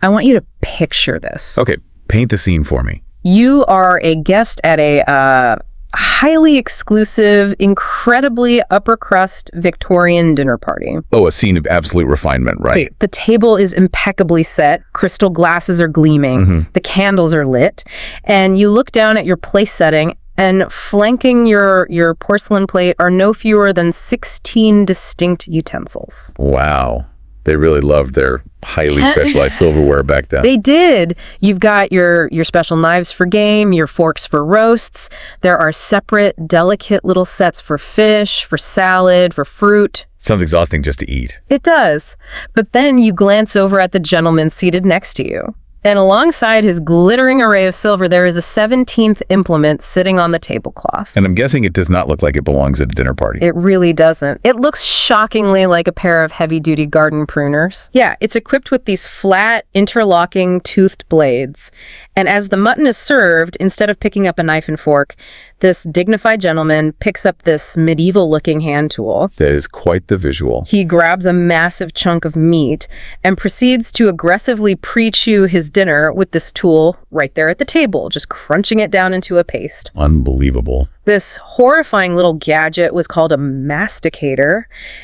I want you to picture this. Okay, paint the scene for me. You are a guest at a highly exclusive, incredibly upper crust Victorian dinner party. Oh, a scene of absolute refinement, right? The table is impeccably set. Crystal glasses are gleaming. The candles are lit. And you look down at your place setting, and flanking your porcelain plate are no fewer than 16 distinct utensils. Wow. They really loved their highly specialized silverware back then. They did. You've got your special knives for game, your forks for roasts. There are separate, delicate little sets for fish, for salad, for fruit. Sounds exhausting just to eat. It does. But then you glance over at the gentleman seated next to you. And alongside his glittering array of silver, there is a 17th implement sitting on the tablecloth. And I'm guessing it does not look like it belongs at a dinner party. It really doesn't. It looks shockingly like a pair of heavy-duty garden pruners. Yeah, it's equipped with these flat, interlocking, toothed blades. And as the mutton is served, instead of picking up a knife and fork, this dignified gentleman picks up this medieval-looking hand tool. That is quite the visual. He grabs a massive chunk of meat and proceeds to aggressively pre-chew his dinner with this tool right there at the table, just crunching it down into a paste. Unbelievable. This horrifying little gadget was called a masticator,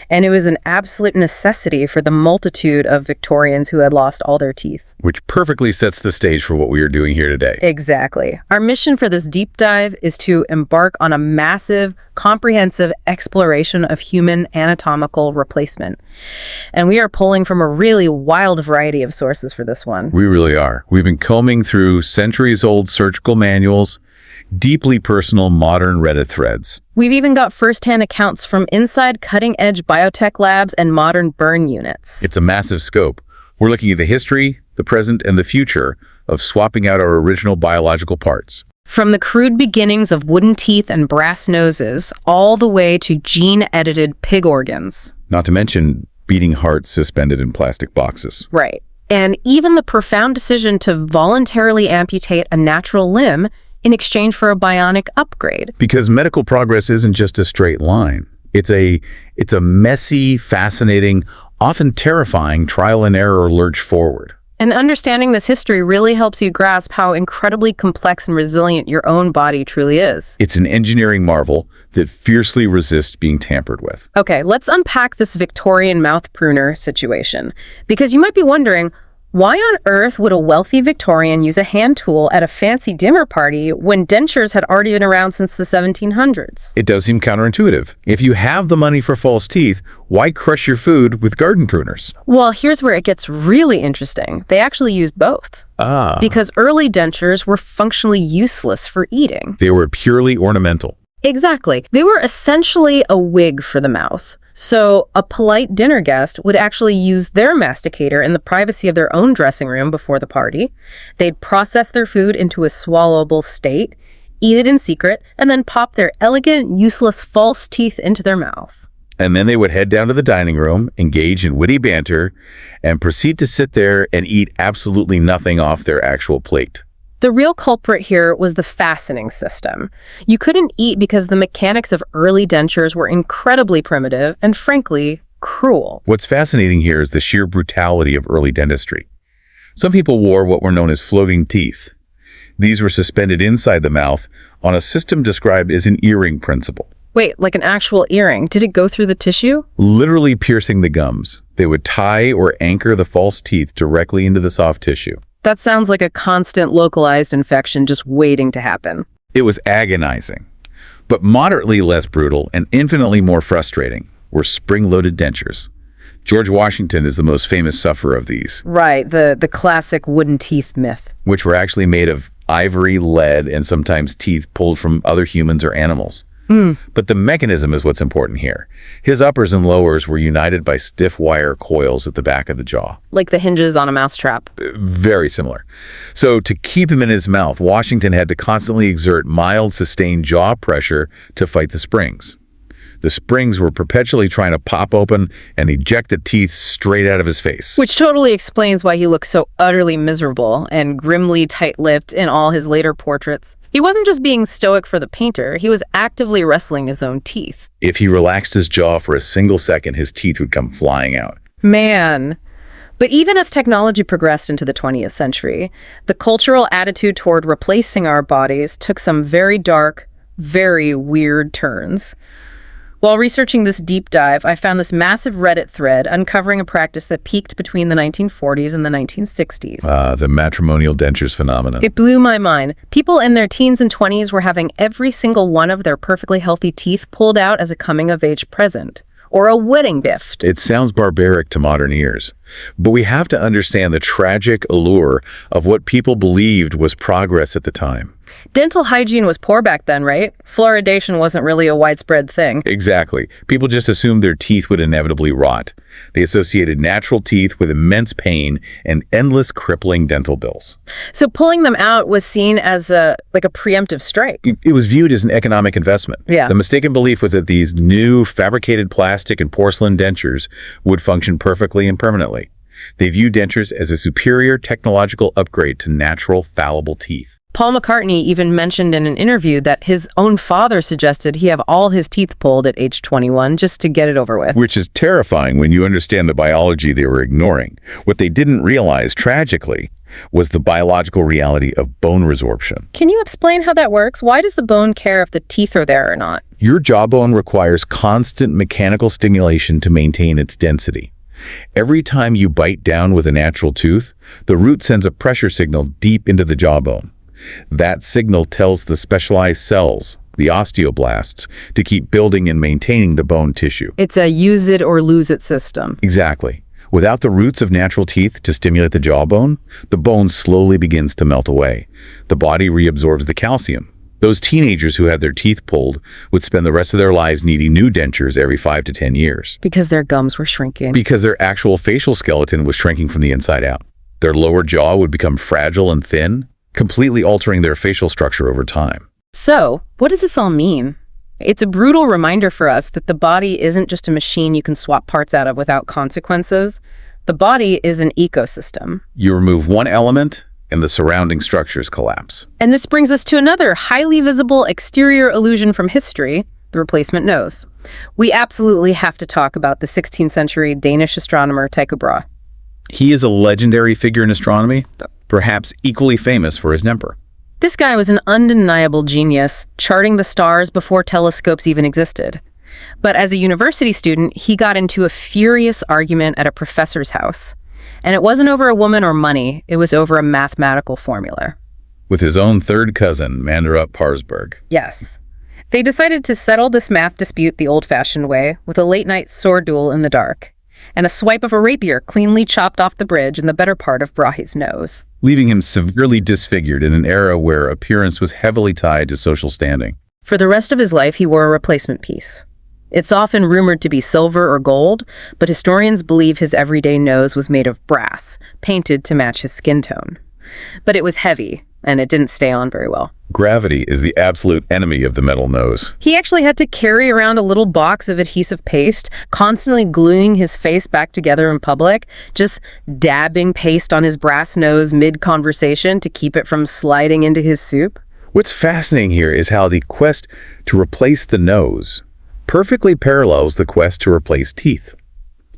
and it was an absolute necessity for the multitude of Victorians who had lost all their teeth. Which perfectly sets the stage for what we are doing here today. Exactly. Our mission for this deep dive is to embark on a massive, comprehensive exploration of human anatomical replacement. And we are pulling from a really wild variety of sources for this one. We really are. We've been combing through centuries-old surgical manuals, deeply personal modern Reddit threads. We've even got first-hand accounts from inside cutting-edge biotech labs and modern burn units. It's a massive scope. We're looking at the history, the present, and the future of swapping out our original biological parts. From the crude beginnings of wooden teeth and brass noses, all the way to gene-edited pig organs. Not to mention beating hearts suspended in plastic boxes. Right. And even the profound decision to voluntarily amputate a natural limb in exchange for a bionic upgrade. Because medical progress isn't just a straight line. It's a messy, fascinating, often terrifying trial and error lurch forward. And understanding this history really helps you grasp how incredibly complex and resilient your own body truly is. It's an engineering marvel that fiercely resists being tampered with. Okay, let's unpack this Victorian mouth pruner situation. Because you might be wondering, why on earth would a wealthy Victorian use a hand tool at a fancy dinner party when dentures had already been around since the 1700s? It does seem counterintuitive. If you have the money for false teeth, why crush your food with garden pruners? Well, here's where it gets really interesting. They actually used both. Because early dentures were functionally useless for eating. They were purely ornamental. Exactly. They were essentially a wig for the mouth. So a polite dinner guest would actually use their masticator in the privacy of their own dressing room before the party. They'd process their food into a swallowable state, eat it in secret, and then pop their elegant, useless false teeth into their mouth. And then they would head down to the dining room, engage in witty banter, and proceed to sit there and eat absolutely nothing off their actual plate. The real culprit here was the fastening system. You couldn't eat because the mechanics of early dentures were incredibly primitive and, frankly, cruel. What's fascinating here is the sheer brutality of early dentistry. Some people wore what were known as floating teeth. These were suspended inside the mouth on a system described as an earring principle. Wait, like an actual earring? Did it go through the tissue? Literally piercing the gums. They would tie or anchor the false teeth directly into the soft tissue. That sounds like a constant localized infection just waiting to happen. It was agonizing. But moderately less brutal and infinitely more frustrating were spring-loaded dentures. George Washington is the most famous sufferer of these. Right, the classic wooden teeth myth. Which were actually made of ivory, lead, and sometimes teeth pulled from other humans or animals. But the mechanism is what's important here. His uppers and lowers were united by stiff wire coils at the back of the jaw. Like the hinges on a mousetrap. Very similar. So to keep him in his mouth, Washington had to constantly exert mild, sustained jaw pressure to fight the springs. The springs were perpetually trying to pop open and eject the teeth straight out of his face. Which totally explains why he looks so utterly miserable and grimly tight-lipped in all his later portraits. He wasn't just being stoic for the painter, he was actively wrestling his own teeth. If he relaxed his jaw for a single second, his teeth would come flying out. Man. But even as technology progressed into the 20th century, the cultural attitude toward replacing our bodies took some very dark, very weird turns. While researching this deep dive, I found this massive Reddit thread uncovering a practice that peaked between the 1940s and the 1960s. The matrimonial dentures phenomenon. It blew my mind. People in their teens and 20s were having every single one of their perfectly healthy teeth pulled out as a coming-of-age present, or a wedding gift. It sounds barbaric to modern ears, but we have to understand the tragic allure of what people believed was progress at the time. Dental hygiene was poor back then, right? Fluoridation wasn't really a widespread thing. Exactly. People just assumed their teeth would inevitably rot. They associated natural teeth with immense pain and endless crippling dental bills. So pulling them out was seen as a preemptive strike. It was viewed as an economic investment. Yeah. The mistaken belief was that these new fabricated plastic and porcelain dentures would function perfectly and permanently. They viewed dentures as a superior technological upgrade to natural, fallible teeth. Paul McCartney even mentioned in an interview that his own father suggested he have all his teeth pulled at age 21 just to get it over with. Which is terrifying when you understand the biology they were ignoring. What they didn't realize, tragically, was the biological reality of bone resorption. Can you explain how that works? Why does the bone care if the teeth are there or not? Your jawbone requires constant mechanical stimulation to maintain its density. Every time you bite down with a natural tooth, the root sends a pressure signal deep into the jawbone. That signal tells the specialized cells, the osteoblasts, to keep building and maintaining the bone tissue. It's a use it or lose it system. Exactly. Without the roots of natural teeth to stimulate the jawbone, the bone slowly begins to melt away. The body reabsorbs the calcium. Those teenagers who had their teeth pulled would spend the rest of their lives needing new dentures every 5 to 10 years. Because their gums were shrinking. Because their actual facial skeleton was shrinking from the inside out. Their lower jaw would become fragile and thin, completely altering their facial structure over time. So, what does this all mean? It's a brutal reminder for us that the body isn't just a machine you can swap parts out of without consequences. The body is an ecosystem. You remove one element, and the surrounding structures collapse. And this brings us to another highly visible exterior illusion from history, the replacement nose. We absolutely have to talk about the 16th century Danish astronomer Tycho Brahe. He is a legendary figure in astronomy, perhaps equally famous for his temper. This guy was an undeniable genius, charting the stars before telescopes even existed. But as a university student, he got into a furious argument at a professor's house. And it wasn't over a woman or money, it was over a mathematical formula. With his own third cousin, Manderup Parsberg. Yes. They decided to settle this math dispute the old-fashioned way, with a late-night sword duel in the dark, and a swipe of a rapier cleanly chopped off the bridge in the better part of Brahe's nose, leaving him severely disfigured in an era where appearance was heavily tied to social standing. For the rest of his life, he wore a replacement piece. It's often rumored to be silver or gold, but historians believe his everyday nose was made of brass, painted to match his skin tone. But it was heavy, and it didn't stay on very well. Gravity is the absolute enemy of the metal nose. He actually had to carry around a little box of adhesive paste, constantly gluing his face back together in public, just dabbing paste on his brass nose mid-conversation to keep it from sliding into his soup. What's fascinating here is how the quest to replace the nose perfectly parallels the quest to replace teeth.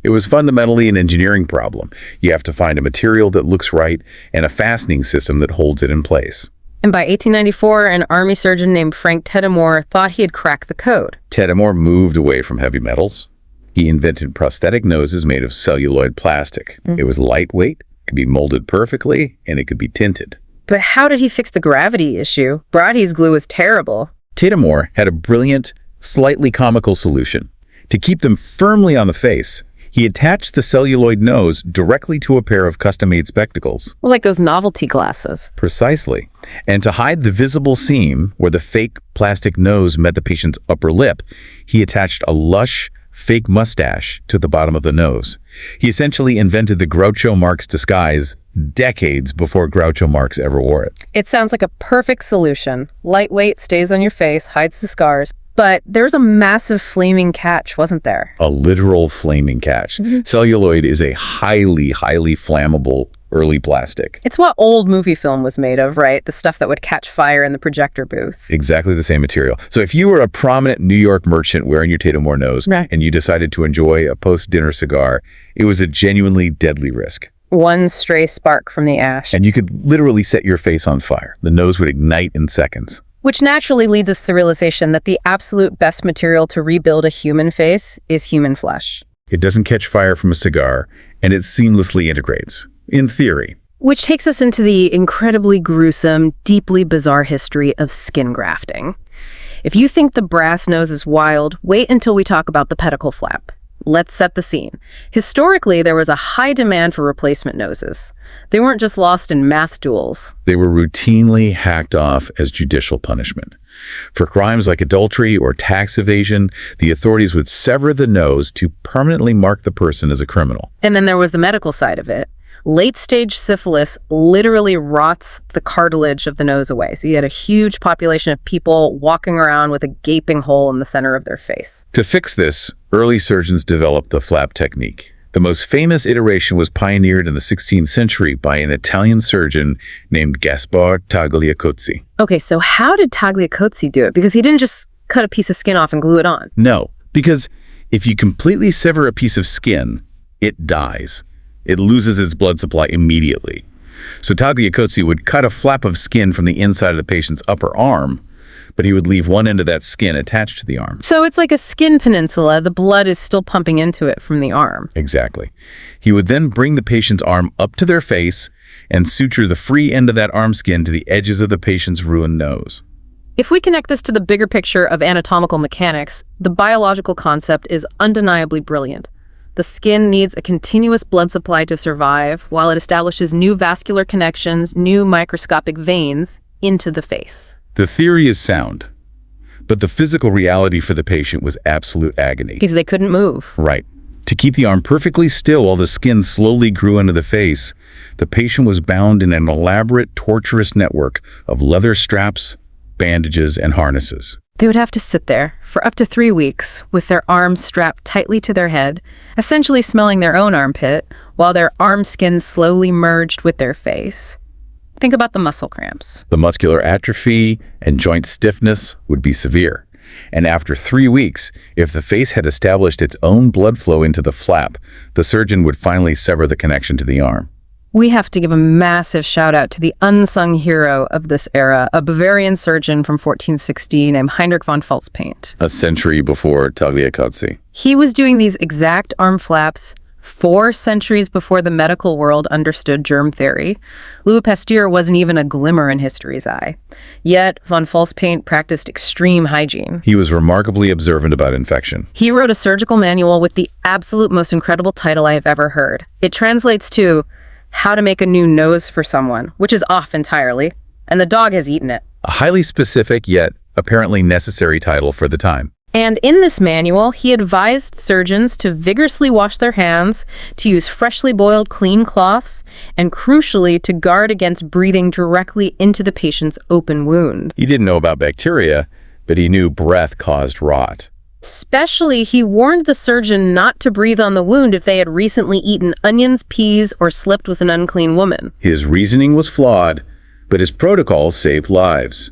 It was fundamentally an engineering problem. You have to find a material that looks right and a fastening system that holds it in place. And by 1894, an army surgeon named Frank Teddemore thought he had cracked the code. Teddemore moved away from heavy metals. He invented prosthetic noses made of celluloid plastic. It was lightweight, could be molded perfectly, and it could be tinted. But how did he fix the gravity issue? Brahe's glue was terrible. Teddemore had a brilliant, slightly comical solution. To keep them firmly on the face, he attached the celluloid nose directly to a pair of custom-made spectacles. Well, like those novelty glasses. Precisely. And to hide the visible seam where the fake plastic nose met the patient's upper lip, he attached a lush, fake mustache to the bottom of the nose. He essentially invented the Groucho Marx disguise decades before Groucho Marx ever wore it. It sounds like a perfect solution. Lightweight, stays on your face, hides the scars. But there was a massive flaming catch, wasn't there? A literal flaming catch. Celluloid is a highly, highly flammable early plastic. It's what old movie film was made of, right? The stuff that would catch fire in the projector booth. Exactly the same material. So if you were a prominent New York merchant wearing your Teddemore nose, Right, and you decided to enjoy a post-dinner cigar, it was a genuinely deadly risk. One stray spark from the ash. And you could literally set your face on fire. The nose would ignite in seconds. Which naturally leads us to the realization that the absolute best material to rebuild a human face is human flesh. It doesn't catch fire from a cigar, and it seamlessly integrates, in theory. Which takes us into the incredibly gruesome, deeply bizarre history of skin grafting. If you think the brass nose is wild, wait until we talk about the pedicle flap. Let's set the scene. Historically, there was a high demand for replacement noses. They weren't just lost in math duels. They were routinely hacked off as judicial punishment. For crimes like adultery or tax evasion, the authorities would sever the nose to permanently mark the person as a criminal. And then there was the medical side of it. Late-stage syphilis literally rots the cartilage of the nose away. So you had a huge population of people walking around with a gaping hole in the center of their face. To fix this, early surgeons developed the flap technique. The most famous iteration was pioneered in the 16th century by an Italian surgeon named Gaspar Tagliacozzi. Okay, so how did Tagliacozzi do it? Because he didn't just cut a piece of skin off and glue it on. No, because if you completely sever a piece of skin, it dies. It loses its blood supply immediately. So Tagliacozzi would cut a flap of skin from the inside of the patient's upper arm, but he would leave one end of that skin attached to the arm. So it's like a skin peninsula. The blood is still pumping into it from the arm. Exactly. He would then bring the patient's arm up to their face and suture the free end of that arm skin to the edges of the patient's ruined nose. If we connect this to the bigger picture of anatomical mechanics, the biological concept is undeniably brilliant. The skin needs a continuous blood supply to survive, while it establishes new vascular connections, new microscopic veins into the face. The theory is sound, but the physical reality for the patient was absolute agony. Because they couldn't move. Right. To keep the arm perfectly still while the skin slowly grew into the face, the patient was bound in an elaborate, torturous network of leather straps, bandages, and harnesses. They would have to sit there for up to 3 weeks with their arms strapped tightly to their head, essentially smelling their own armpit, while their arm skin slowly merged with their face. Think about the muscle cramps. The muscular atrophy and joint stiffness would be severe. And after 3 weeks, if the face had established its own blood flow into the flap, the surgeon would finally sever the connection to the arm. We have to give a massive shout out to the unsung hero of this era, a Bavarian surgeon from 1460 named Heinrich von Falzpaint. A century before Tagliacozzi. He was doing these exact arm flaps 4 centuries before the medical world understood germ theory. Louis Pasteur wasn't even a glimmer in history's eye. Yet, von Falzpaint practiced extreme hygiene. He was remarkably observant about infection. He wrote a surgical manual with the absolute most incredible title I have ever heard. It translates to How to Make a New Nose for Someone, which is off entirely, and the dog has eaten it. A highly specific yet apparently necessary title for the time. And in this manual, he advised surgeons to vigorously wash their hands, to use freshly boiled clean cloths, and crucially, to guard against breathing directly into the patient's open wound. He didn't know about bacteria, but he knew breath caused rot. Especially, he warned the surgeon not to breathe on the wound if they had recently eaten onions, peas, or slept with an unclean woman. His reasoning was flawed, but his protocols saved lives.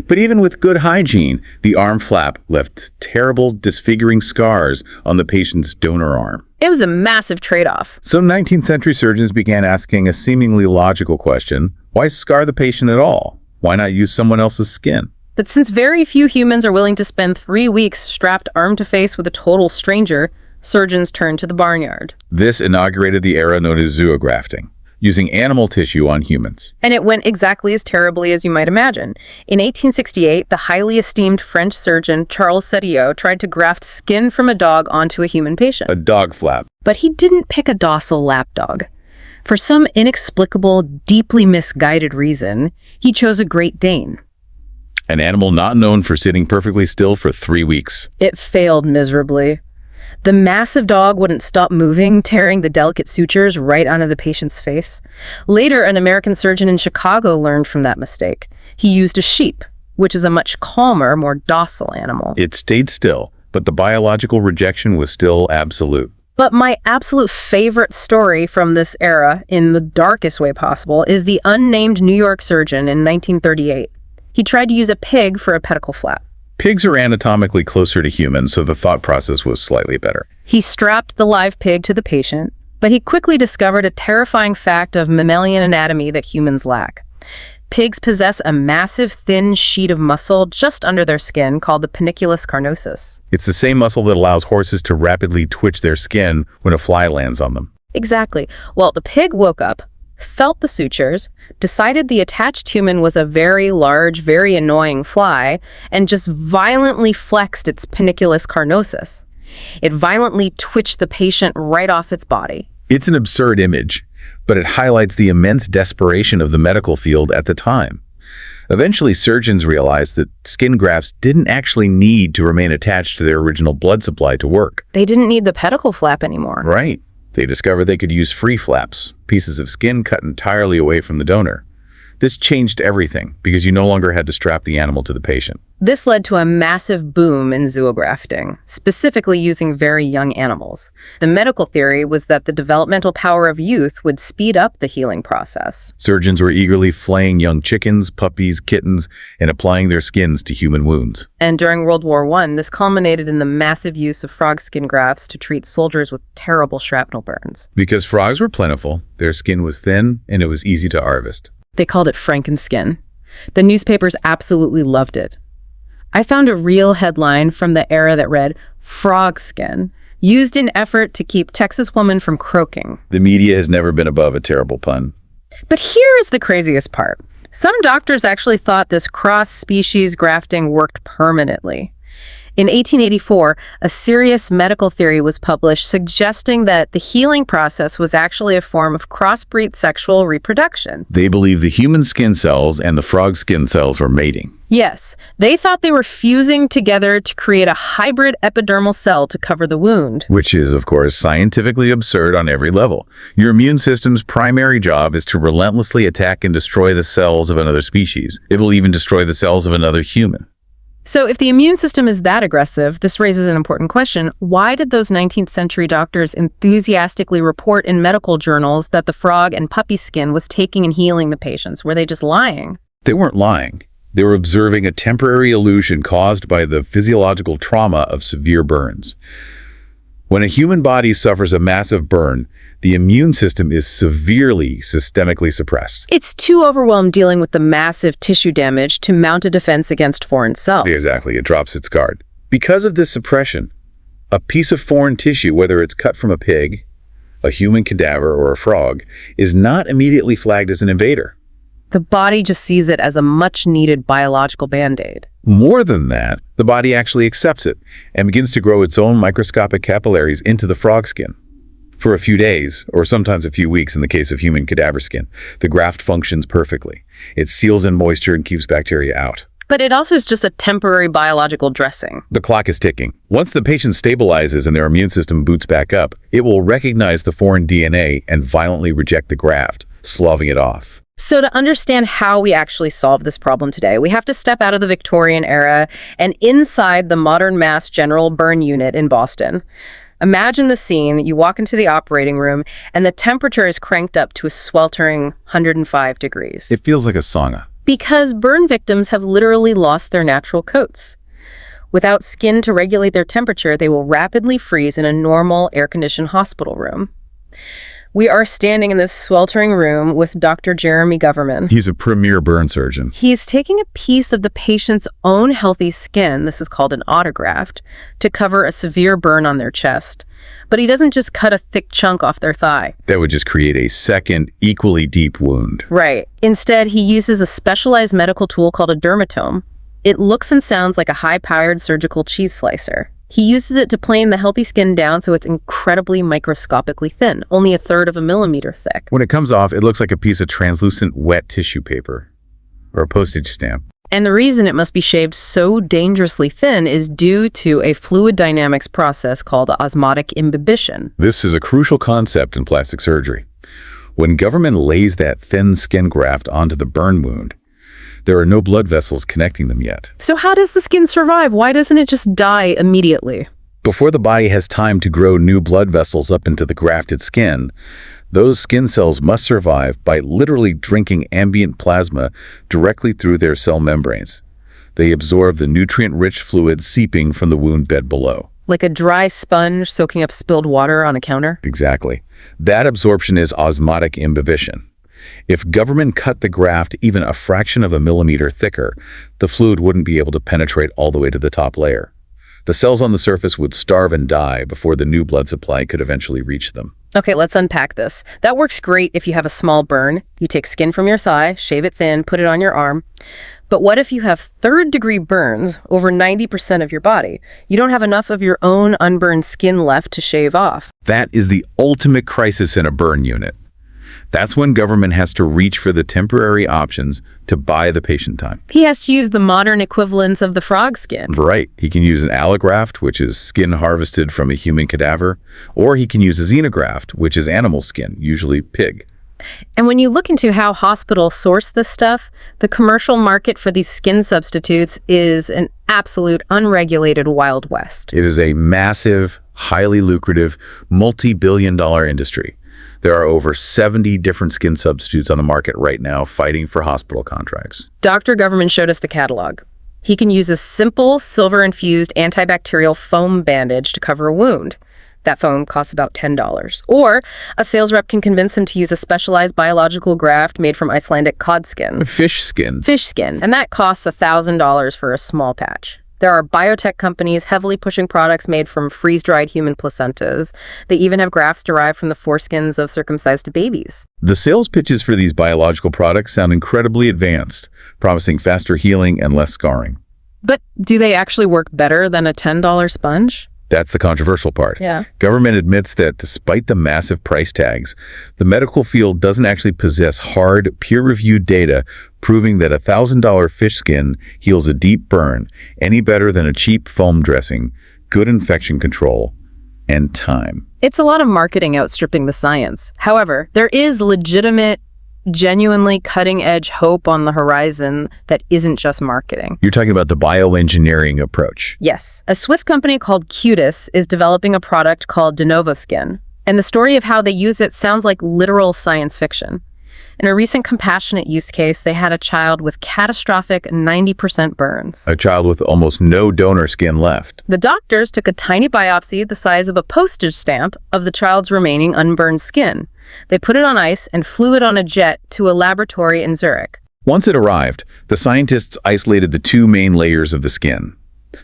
But even with good hygiene, the arm flap left terrible, disfiguring scars on the patient's donor arm. It was a massive trade-off. Some 19th century surgeons began asking a seemingly logical question: why scar the patient at all? Why not use someone else's skin? But since very few humans are willing to spend 3 weeks strapped arm to face with a total stranger, surgeons turned to the barnyard. This inaugurated the era known as zoografting, using animal tissue on humans. And it went exactly as terribly as you might imagine. In 1868, the highly esteemed French surgeon Charles Sedillot tried to graft skin from a dog onto a human patient. A dog flap. But he didn't pick a docile lapdog. For some inexplicable, deeply misguided reason, he chose a Great Dane. An animal not known for sitting perfectly still for 3 weeks. It failed miserably. The massive dog wouldn't stop moving, tearing the delicate sutures right onto the patient's face. Later, an American surgeon in Chicago learned from that mistake. He used a sheep, which is a much calmer, more docile animal. It stayed still, but the biological rejection was still absolute. But my absolute favorite story from this era, in the darkest way possible, is the unnamed New York surgeon in 1938. He tried to use a pig for a pedicle flap. Pigs are anatomically closer to humans, so the thought process was slightly better. He strapped the live pig to the patient, But he quickly discovered a terrifying fact of mammalian anatomy that humans lack. Pigs possess a massive, thin sheet of muscle just under their skin called the panniculus carnosus. It's the same muscle that allows horses to rapidly twitch their skin when a fly lands on them. Exactly. Well, the pig woke up, felt the sutures, decided the attached human was a very large, very annoying fly, and just violently flexed its panniculus carnosus. It violently twitched the patient right off its body. It's an absurd image, but it highlights the immense desperation of the medical field at the time. Eventually, surgeons realized that skin grafts didn't actually need to remain attached to their original blood supply to work. They didn't need the pedicle flap anymore. Right. They discovered they could use free flaps, pieces of skin cut entirely away from the donor. This changed everything because you no longer had to strap the animal to the patient. This led to a massive boom in zoografting, specifically using very young animals. The medical theory was that the developmental power of youth would speed up the healing process. Surgeons were eagerly flaying young chickens, puppies, kittens, and applying their skins to human wounds. And during World War I, this culminated in the massive use of frog skin grafts to treat soldiers with terrible shrapnel burns. Because frogs were plentiful, their skin was thin, and it was easy to harvest. They called it Frankenskin. The newspapers absolutely loved it. I found a real headline from the era that read, "Frog skin, used in effort to keep Texas woman from croaking." The media has never been above a terrible pun. But here is the craziest part. Some doctors actually thought this cross-species grafting worked permanently. In 1884, a serious medical theory was published suggesting that the healing process was actually a form of crossbreed sexual reproduction. They believed the human skin cells and the frog skin cells were mating. Yes, they thought they were fusing together to create a hybrid epidermal cell to cover the wound. Which is, of course, scientifically absurd on every level. Your immune system's primary job is to relentlessly attack and destroy the cells of another species. It will even destroy the cells of another human. So if the immune system is that aggressive, this raises an important question. Why did those 19th century doctors enthusiastically report in medical journals that the frog and puppy skin was taking and healing the patients? Were they just lying? They weren't lying. They were observing a temporary illusion caused by the physiological trauma of severe burns. When a human body suffers a massive burn, the immune system is severely systemically suppressed. It's too overwhelmed dealing with the massive tissue damage to mount a defense against foreign cells. Exactly, it drops its guard. Because of this suppression, a piece of foreign tissue, whether it's cut from a pig, a human cadaver, or a frog, is not immediately flagged as an invader. The body just sees it as a much-needed biological band-aid. More than that, the body actually accepts it and begins to grow its own microscopic capillaries into the frog skin. For a few days, or sometimes a few weeks in the case of human cadaver skin, the graft functions perfectly. It seals in moisture and keeps bacteria out. But it also is just a temporary biological dressing. The clock is ticking. Once the patient stabilizes and their immune system boots back up, it will recognize the foreign DNA and violently reject the graft, sloughing it off. So to understand how we actually solve this problem today, we have to step out of the Victorian era and inside the modern Mass General burn unit in Boston. Imagine the scene. You walk into the operating room and the temperature is cranked up to a sweltering 105 degrees. It feels like a sauna. Because burn victims have literally lost their natural coats. Without skin to regulate their temperature, they will rapidly freeze in a normal air-conditioned hospital room. We are standing in this sweltering room with Dr. Jeremy Governman. He's a premier burn surgeon. He's taking a piece of the patient's own healthy skin, this is called an autograft, to cover a severe burn on their chest. But he doesn't just cut a thick chunk off their thigh. That would just create a second, equally deep wound. Right. Instead, he uses a specialized medical tool called a dermatome. It looks and sounds like a high-powered surgical cheese slicer. He uses it to plane the healthy skin down so it's incredibly microscopically thin, only 1/3 of a millimeter thick. When it comes off, it looks like a piece of translucent wet tissue paper or a postage stamp. And the reason it must be shaved so dangerously thin is due to a fluid dynamics process called osmotic imbibition. This is a crucial concept in plastic surgery. When Government lays that thin skin graft onto the burn wound, there are no blood vessels connecting them yet. So how does the skin survive? Why doesn't it just die immediately? Before the body has time to grow new blood vessels up into the grafted skin, those skin cells must survive by literally drinking ambient plasma directly through their cell membranes. They absorb the nutrient-rich fluid seeping from the wound bed below. Like a dry sponge soaking up spilled water on a counter? Exactly. That absorption is osmotic imbibition. If government cut the graft even a fraction of a millimeter thicker, the fluid wouldn't be able to penetrate all the way to the top layer. The cells on the surface would starve and die before the new blood supply could eventually reach them. Okay, let's unpack this. That works great if you have a small burn. You take skin from your thigh, shave it thin, put it on your arm. But what if you have third-degree burns over 90% of your body? You don't have enough of your own unburned skin left to shave off. That is the ultimate crisis in a burn unit. That's when government has to reach for the temporary options to buy the patient time. He has to use the modern equivalents of the frog skin. Right. He can use an allograft, which is skin harvested from a human cadaver, or he can use a xenograft, which is animal skin, usually pig. And when you look into how hospitals source this stuff, the commercial market for these skin substitutes is an absolute unregulated Wild West. It is a massive, highly lucrative, multi-billion-dollar industry. There are over 70 different skin substitutes on the market right now fighting for hospital contracts. Dr. Government showed us the catalog. He can use a simple silver-infused antibacterial foam bandage to cover a wound. That foam costs about $10. Or a sales rep can convince him to use a specialized biological graft made from Icelandic cod skin. Fish skin. Fish skin. And that costs $1,000 for a small patch. There are biotech companies heavily pushing products made from freeze-dried human placentas. They even have grafts derived from the foreskins of circumcised babies. The sales pitches for these biological products sound incredibly advanced, promising faster healing and less scarring. But do they actually work better than a $10 sponge? That's the controversial part. Yeah. Government admits that despite the massive price tags, the medical field doesn't actually possess hard, peer-reviewed data proving that a $1,000 fish skin heals a deep burn any better than a cheap foam dressing, good infection control, and time. It's a lot of marketing outstripping the science. However, there is legitimate, genuinely cutting-edge hope on the horizon that isn't just marketing. You're talking about the bioengineering approach. Yes. A Swiss company called Cutis is developing a product called de novo skin, and the story of how they use it sounds like literal science fiction. In a recent compassionate use case, they had a child with catastrophic 90% burns. A child with almost no donor skin left. The doctors took a tiny biopsy the size of a postage stamp of the child's remaining unburned skin. They put it on ice and flew it on a jet to a laboratory in Zurich. Once it arrived, the scientists isolated the two main layers of the skin,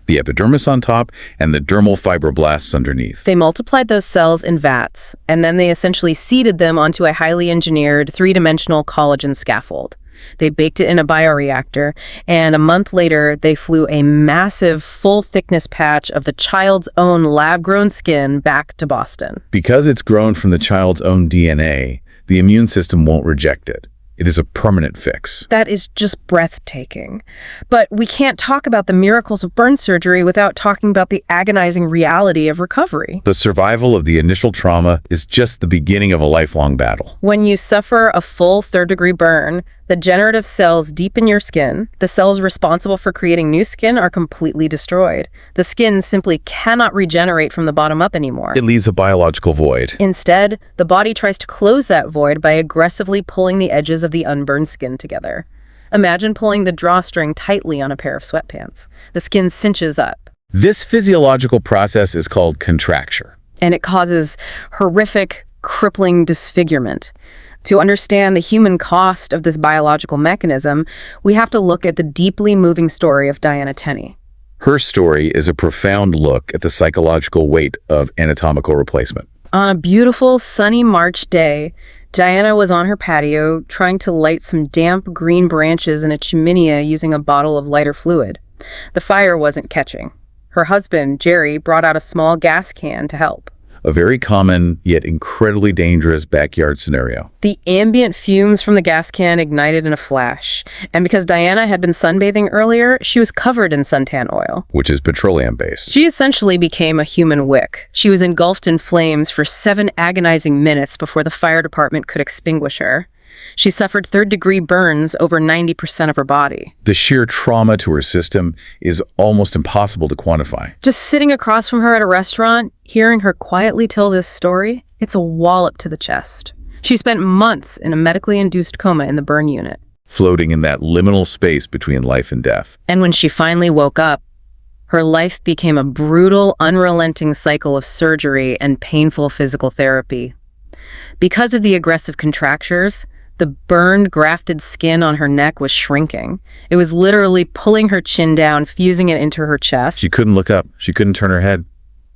the epidermis on top and the dermal fibroblasts underneath. They multiplied those cells in vats, and then they essentially seeded them onto a highly engineered three-dimensional collagen scaffold. They baked it in a bioreactor, and a month later, they flew a massive, full-thickness patch of the child's own lab-grown skin back to Boston. Because it's grown from the child's own DNA, the immune system won't reject it. It is a permanent fix. That is just breathtaking. But we can't talk about the miracles of burn surgery without talking about the agonizing reality of recovery. The survival of the initial trauma is just the beginning of a lifelong battle. When you suffer a full third-degree burn, the generative cells deep in your skin, the cells responsible for creating new skin, are completely destroyed. The skin simply cannot regenerate from the bottom up anymore. It leaves a biological void. Instead, the body tries to close that void by aggressively pulling the edges of the unburned skin together. Imagine pulling the drawstring tightly on a pair of sweatpants. The skin cinches up. This physiological process is called contracture. And it causes horrific, crippling disfigurement. To understand the human cost of this biological mechanism, we have to look at the deeply moving story of Diana Tenney. Her story is a profound look at the psychological weight of anatomical replacement. On a beautiful, sunny March day, Diana was on her patio trying to light some damp green branches in a chiminea using a bottle of lighter fluid. The fire wasn't catching. Her husband, Jerry, brought out a small gas can to help. A very common, yet incredibly dangerous backyard scenario. The ambient fumes from the gas can ignited in a flash, and because Diana had been sunbathing earlier, she was covered in suntan oil. Which is petroleum-based. She essentially became a human wick. She was engulfed in flames for 7 agonizing minutes before the fire department could extinguish her. She suffered third-degree burns over 90% of her body. The sheer trauma to her system is almost impossible to quantify. Just sitting across from her at a restaurant, hearing her quietly tell this story, it's a wallop to the chest. She spent months in a medically induced coma in the burn unit. Floating in that liminal space between life and death. And when she finally woke up, her life became a brutal, unrelenting cycle of surgery and painful physical therapy. Because of the aggressive contractures, the burned, grafted skin on her neck was shrinking. It was literally pulling her chin down, fusing it into her chest. She couldn't look up. She couldn't turn her head.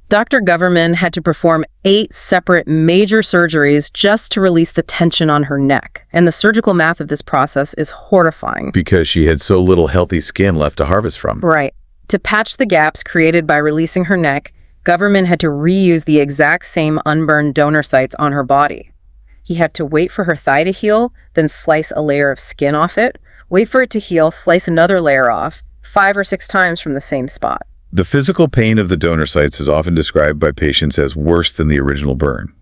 Dr. Governman had to perform 8 separate major surgeries just to release the tension on her neck. And the surgical math of this process is horrifying. Because she had so little healthy skin left to harvest from. Right. To patch the gaps created by releasing her neck, Governman had to reuse the exact same unburned donor sites on her body. He had to wait for her thigh to heal, then slice a layer of skin off it, wait for it to heal, slice another layer off, 5 or 6 times from the same spot. The physical pain of the donor sites is often described by patients as worse than the original burn.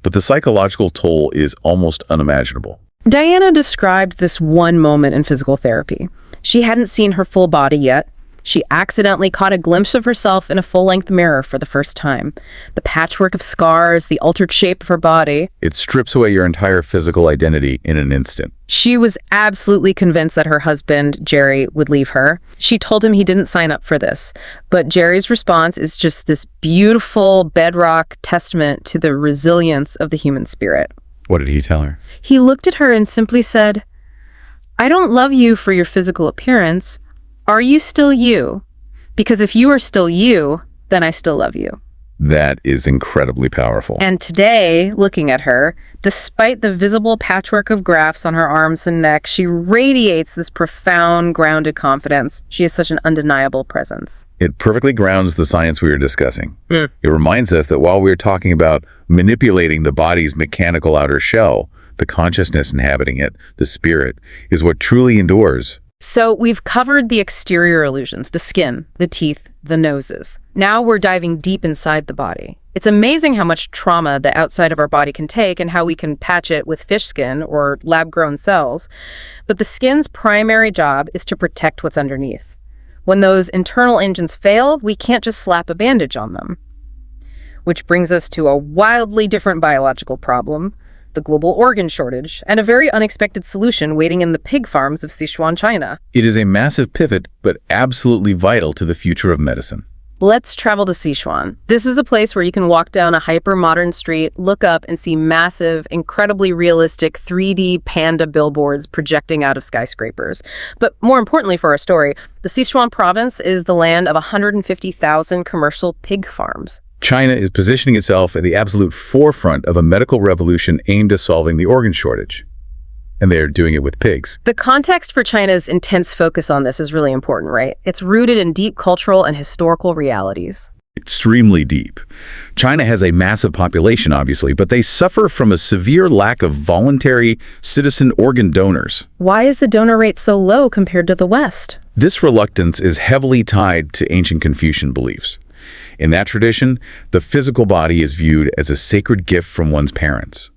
But the psychological toll is almost unimaginable. Diana described this one moment in physical therapy. She hadn't seen her full body yet. She accidentally caught a glimpse of herself in a full-length mirror for the first time. The patchwork of scars, the altered shape of her body. It strips away your entire physical identity in an instant. She was absolutely convinced that her husband, Jerry, would leave her. She told him he didn't sign up for this. But Jerry's response is just this beautiful bedrock testament to the resilience of the human spirit. What did he tell her? He looked at her and simply said, "I don't love you for your physical appearance. Are you still you? Because if you are still you, then I still love you." That is incredibly powerful. And today, looking at her, despite the visible patchwork of grafts on her arms and neck, she radiates this profound, grounded confidence. She has such an undeniable presence. It perfectly grounds the science we were discussing. It reminds us that while we're talking about manipulating the body's mechanical outer shell, the consciousness inhabiting it, the spirit, is what truly endures. So we've covered the exterior illusions, the skin, the teeth, the noses. Now we're diving deep inside the body. It's amazing how much trauma the outside of our body can take and how we can patch it with fish skin or lab-grown cells. But the skin's primary job is to protect what's underneath. When those internal engines fail, we can't just slap a bandage on them. Which brings us to a wildly different biological problem, the global organ shortage, and a very unexpected solution waiting in the pig farms of Sichuan, China. It is a massive pivot, but absolutely vital to the future of medicine. Let's travel to Sichuan. This is a place where you can walk down a hyper-modern street, look up, and see massive, incredibly realistic 3D panda billboards projecting out of skyscrapers. But more importantly for our story, the Sichuan province is the land of 150,000 commercial pig farms. China is positioning itself at the absolute forefront of a medical revolution aimed at solving the organ shortage. And they're doing it with pigs. The context for China's intense focus on this is really important, right? It's rooted in deep cultural and historical realities. Extremely deep. China has a massive population, obviously, but they suffer from a severe lack of voluntary citizen organ donors. Why is the donor rate so low compared to the West? This reluctance is heavily tied to ancient Confucian beliefs. In that tradition, the physical body is viewed as a sacred gift from one's parents.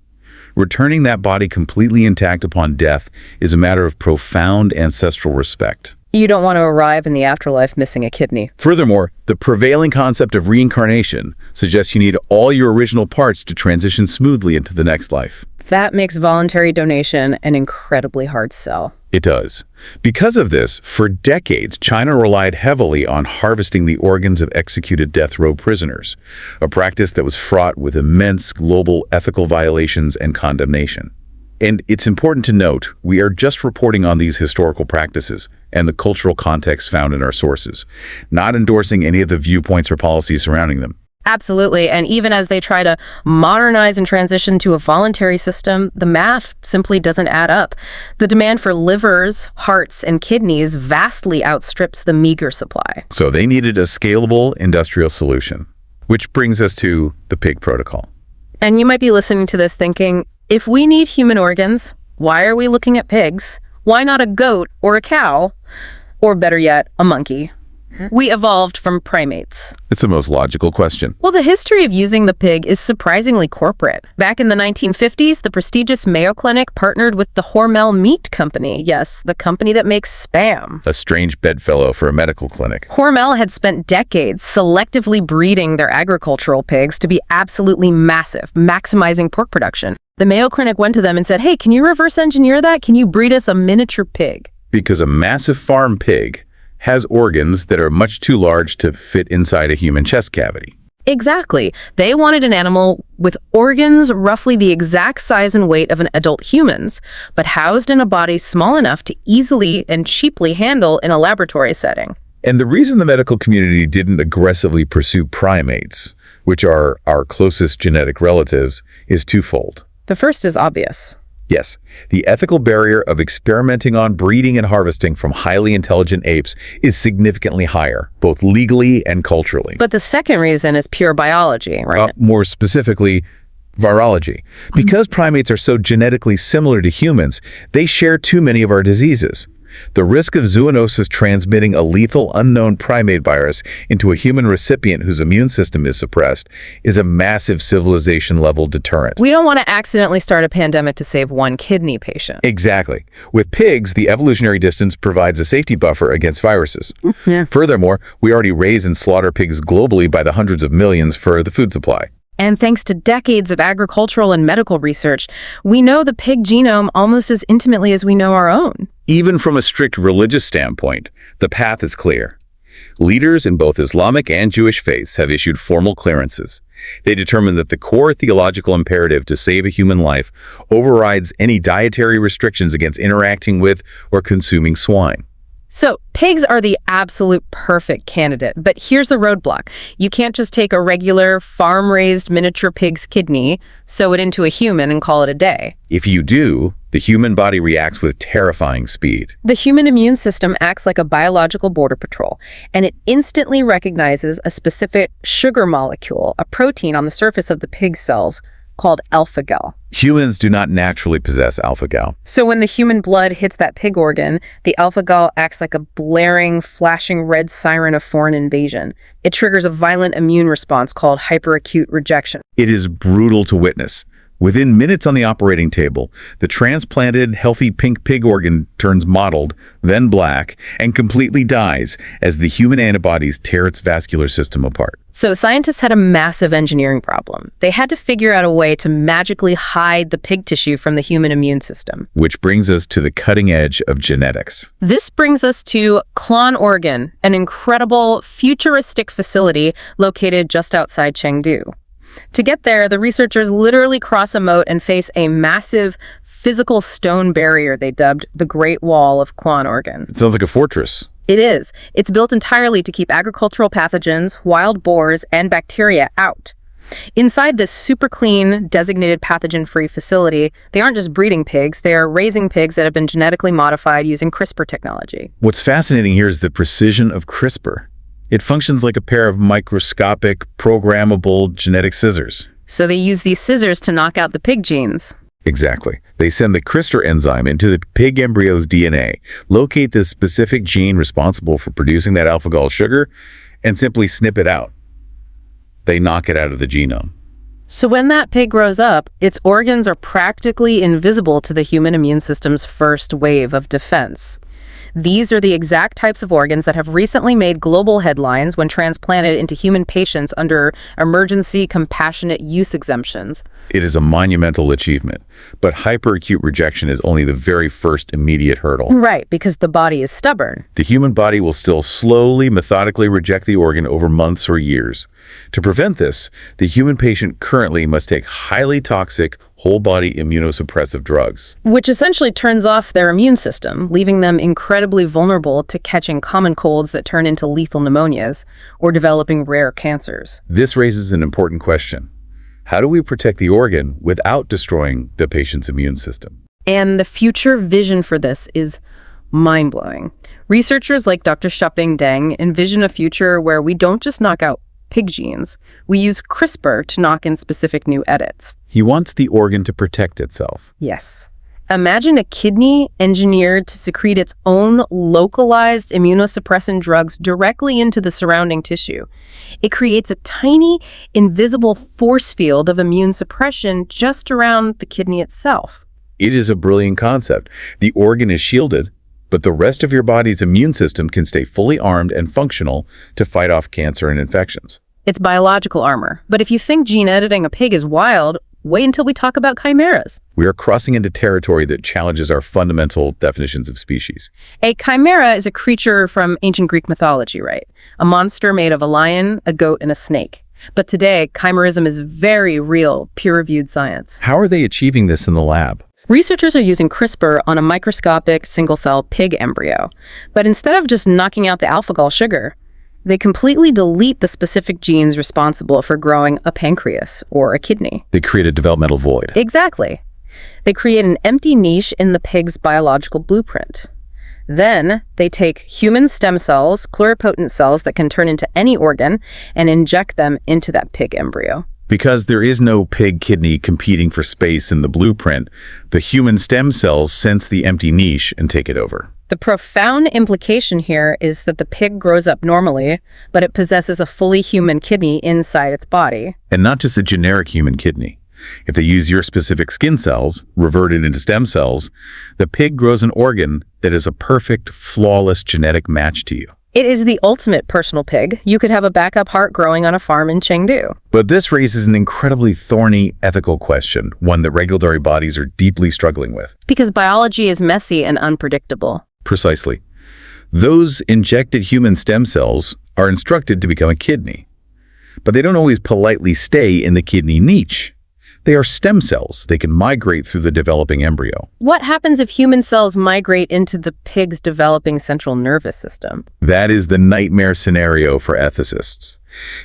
Returning that body completely intact upon death is a matter of profound ancestral respect. You don't want to arrive in the afterlife missing a kidney. Furthermore, the prevailing concept of reincarnation suggests you need all your original parts to transition smoothly into the next life. That makes voluntary donation an incredibly hard sell. It does. Because of this, for decades, China relied heavily on harvesting the organs of executed death row prisoners, a practice that was fraught with immense global ethical violations and condemnation. And it's important to note, we are just reporting on these historical practices and the cultural context found in our sources, not endorsing any of the viewpoints or policies surrounding them. Absolutely, and even as they try to modernize and transition to a voluntary system, the math simply doesn't add up. The demand for livers, hearts, and kidneys vastly outstrips the meager supply. So they needed a scalable industrial solution, which brings us to the pig protocol. And you might be listening to this thinking, if we need human organs, why are we looking at pigs? Why not a goat or a cow? Or better yet, a monkey? We evolved from primates. It's the most logical question. Well, the history of using the pig is surprisingly corporate. Back in the 1950s, the prestigious Mayo Clinic partnered with the Hormel Meat Company. Yes, the company that makes Spam. A strange bedfellow for a medical clinic. Hormel had spent decades selectively breeding their agricultural pigs to be absolutely massive, maximizing pork production. The Mayo Clinic went to them and said, hey, can you reverse engineer that? Can you breed us a miniature pig? Because a massive farm pig has organs that are much too large to fit inside a human chest cavity. Exactly. They wanted an animal with organs roughly the exact size and weight of an adult human's, but housed in a body small enough to easily and cheaply handle in a laboratory setting. And the reason the medical community didn't aggressively pursue primates, which are our closest genetic relatives, is twofold. The first is obvious. Yes, the ethical barrier of experimenting on breeding and harvesting from highly intelligent apes is significantly higher, both legally and culturally. But the second reason is pure biology, right? More specifically, virology. Because primates are so genetically similar to humans, they share too many of our diseases. The risk of zoonosis transmitting a lethal unknown primate virus into a human recipient whose immune system is suppressed is a massive civilization-level deterrent. We don't want to accidentally start a pandemic to save one kidney patient. Exactly. With pigs, the evolutionary distance provides a safety buffer against viruses. Yeah. Furthermore, we already raise and slaughter pigs globally by the hundreds of millions for the food supply. And thanks to decades of agricultural and medical research, we know the pig genome almost as intimately as we know our own. Even from a strict religious standpoint, the path is clear. Leaders in both Islamic and Jewish faiths have issued formal clearances. They determine that the core theological imperative to save a human life overrides any dietary restrictions against interacting with or consuming swine. So pigs are the absolute perfect candidate, but here's the roadblock. You can't just take a regular farm-raised miniature pig's kidney, sew it into a human, and call it a day. If you do, the human body reacts with terrifying speed. The human immune system acts like a biological border patrol, and it instantly recognizes a specific sugar molecule, a protein on the surface of the pig cells, called alpha-gal. Humans do not naturally possess alpha-gal. So when the human blood hits that pig organ, the alpha-gal acts like a blaring, flashing red siren of foreign invasion. It triggers a violent immune response called hyperacute rejection. It is brutal to witness. Within minutes on the operating table, the transplanted, healthy pink pig organ turns mottled, then black, and completely dies as the human antibodies tear its vascular system apart. So scientists had a massive engineering problem. They had to figure out a way to magically hide the pig tissue from the human immune system. Which brings us to the cutting edge of genetics. This brings us to Clon Oregon, an incredible, futuristic facility located just outside Chengdu. To get there, the researchers literally cross a moat and face a massive physical stone barrier they dubbed the Great Wall of Clon Oregon. It sounds like a fortress. It is. It's built entirely to keep agricultural pathogens, wild boars, and bacteria out. Inside this super clean, designated pathogen-free facility, they aren't just breeding pigs, they are raising pigs that have been genetically modified using CRISPR technology. What's fascinating here is the precision of CRISPR. It functions like a pair of microscopic, programmable genetic scissors. So they use these scissors to knock out the pig genes. Exactly. They send the CRISPR enzyme into the pig embryo's DNA, locate the specific gene responsible for producing that alpha-gal sugar, and simply snip it out. They knock it out of the genome. So when that pig grows up, its organs are practically invisible to the human immune system's first wave of defense. These are the exact types of organs that have recently made global headlines when transplanted into human patients under emergency compassionate use exemptions. It is a monumental achievement, but hyperacute rejection is only the very first immediate hurdle. Right, because the body is stubborn. The human body will still slowly, methodically reject the organ over months or years. To prevent this, the human patient currently must take highly toxic, whole-body immunosuppressive drugs. Which essentially turns off their immune system, leaving them incredibly vulnerable to catching common colds that turn into lethal pneumonias or developing rare cancers. This raises an important question. How do we protect the organ without destroying the patient's immune system? And the future vision for this is mind-blowing. Researchers like Dr. Xiaoping Deng envision a future where we don't just knock out pig genes, we use CRISPR to knock in specific new edits. He wants the organ to protect itself. Yes. Imagine a kidney engineered to secrete its own localized immunosuppressant drugs directly into the surrounding tissue. It creates a tiny, invisible force field of immune suppression just around the kidney itself. It is a brilliant concept. The organ is shielded, but the rest of your body's immune system can stay fully armed and functional to fight off cancer and infections. It's biological armor. But if you think gene editing a pig is wild, wait until we talk about chimeras. We are crossing into territory that challenges our fundamental definitions of species. A chimera is a creature from ancient Greek mythology, right? A monster made of a lion, a goat, and a snake. But today, chimerism is very real, peer-reviewed science. How are they achieving this in the lab? Researchers are using CRISPR on a microscopic single-cell pig embryo. But instead of just knocking out the alpha-gal sugar, they completely delete the specific genes responsible for growing a pancreas or a kidney. They create a developmental void. Exactly. They create an empty niche in the pig's biological blueprint. Then they take human stem cells, pluripotent cells that can turn into any organ, and inject them into that pig embryo. Because there is no pig kidney competing for space in the blueprint, the human stem cells sense the empty niche and take it over. The profound implication here is that the pig grows up normally, but it possesses a fully human kidney inside its body. And not just a generic human kidney. If they use your specific skin cells, reverted into stem cells, the pig grows an organ that is a perfect, flawless genetic match to you. It is the ultimate personal pig. You could have a backup heart growing on a farm in Chengdu. But this raises an incredibly thorny ethical question, one that regulatory bodies are deeply struggling with. Because biology is messy and unpredictable. Precisely. Those injected human stem cells are instructed to become a kidney. But they don't always politely stay in the kidney niche. They are stem cells. They can migrate through the developing embryo. What happens if human cells migrate into the pig's developing central nervous system? That is the nightmare scenario for ethicists.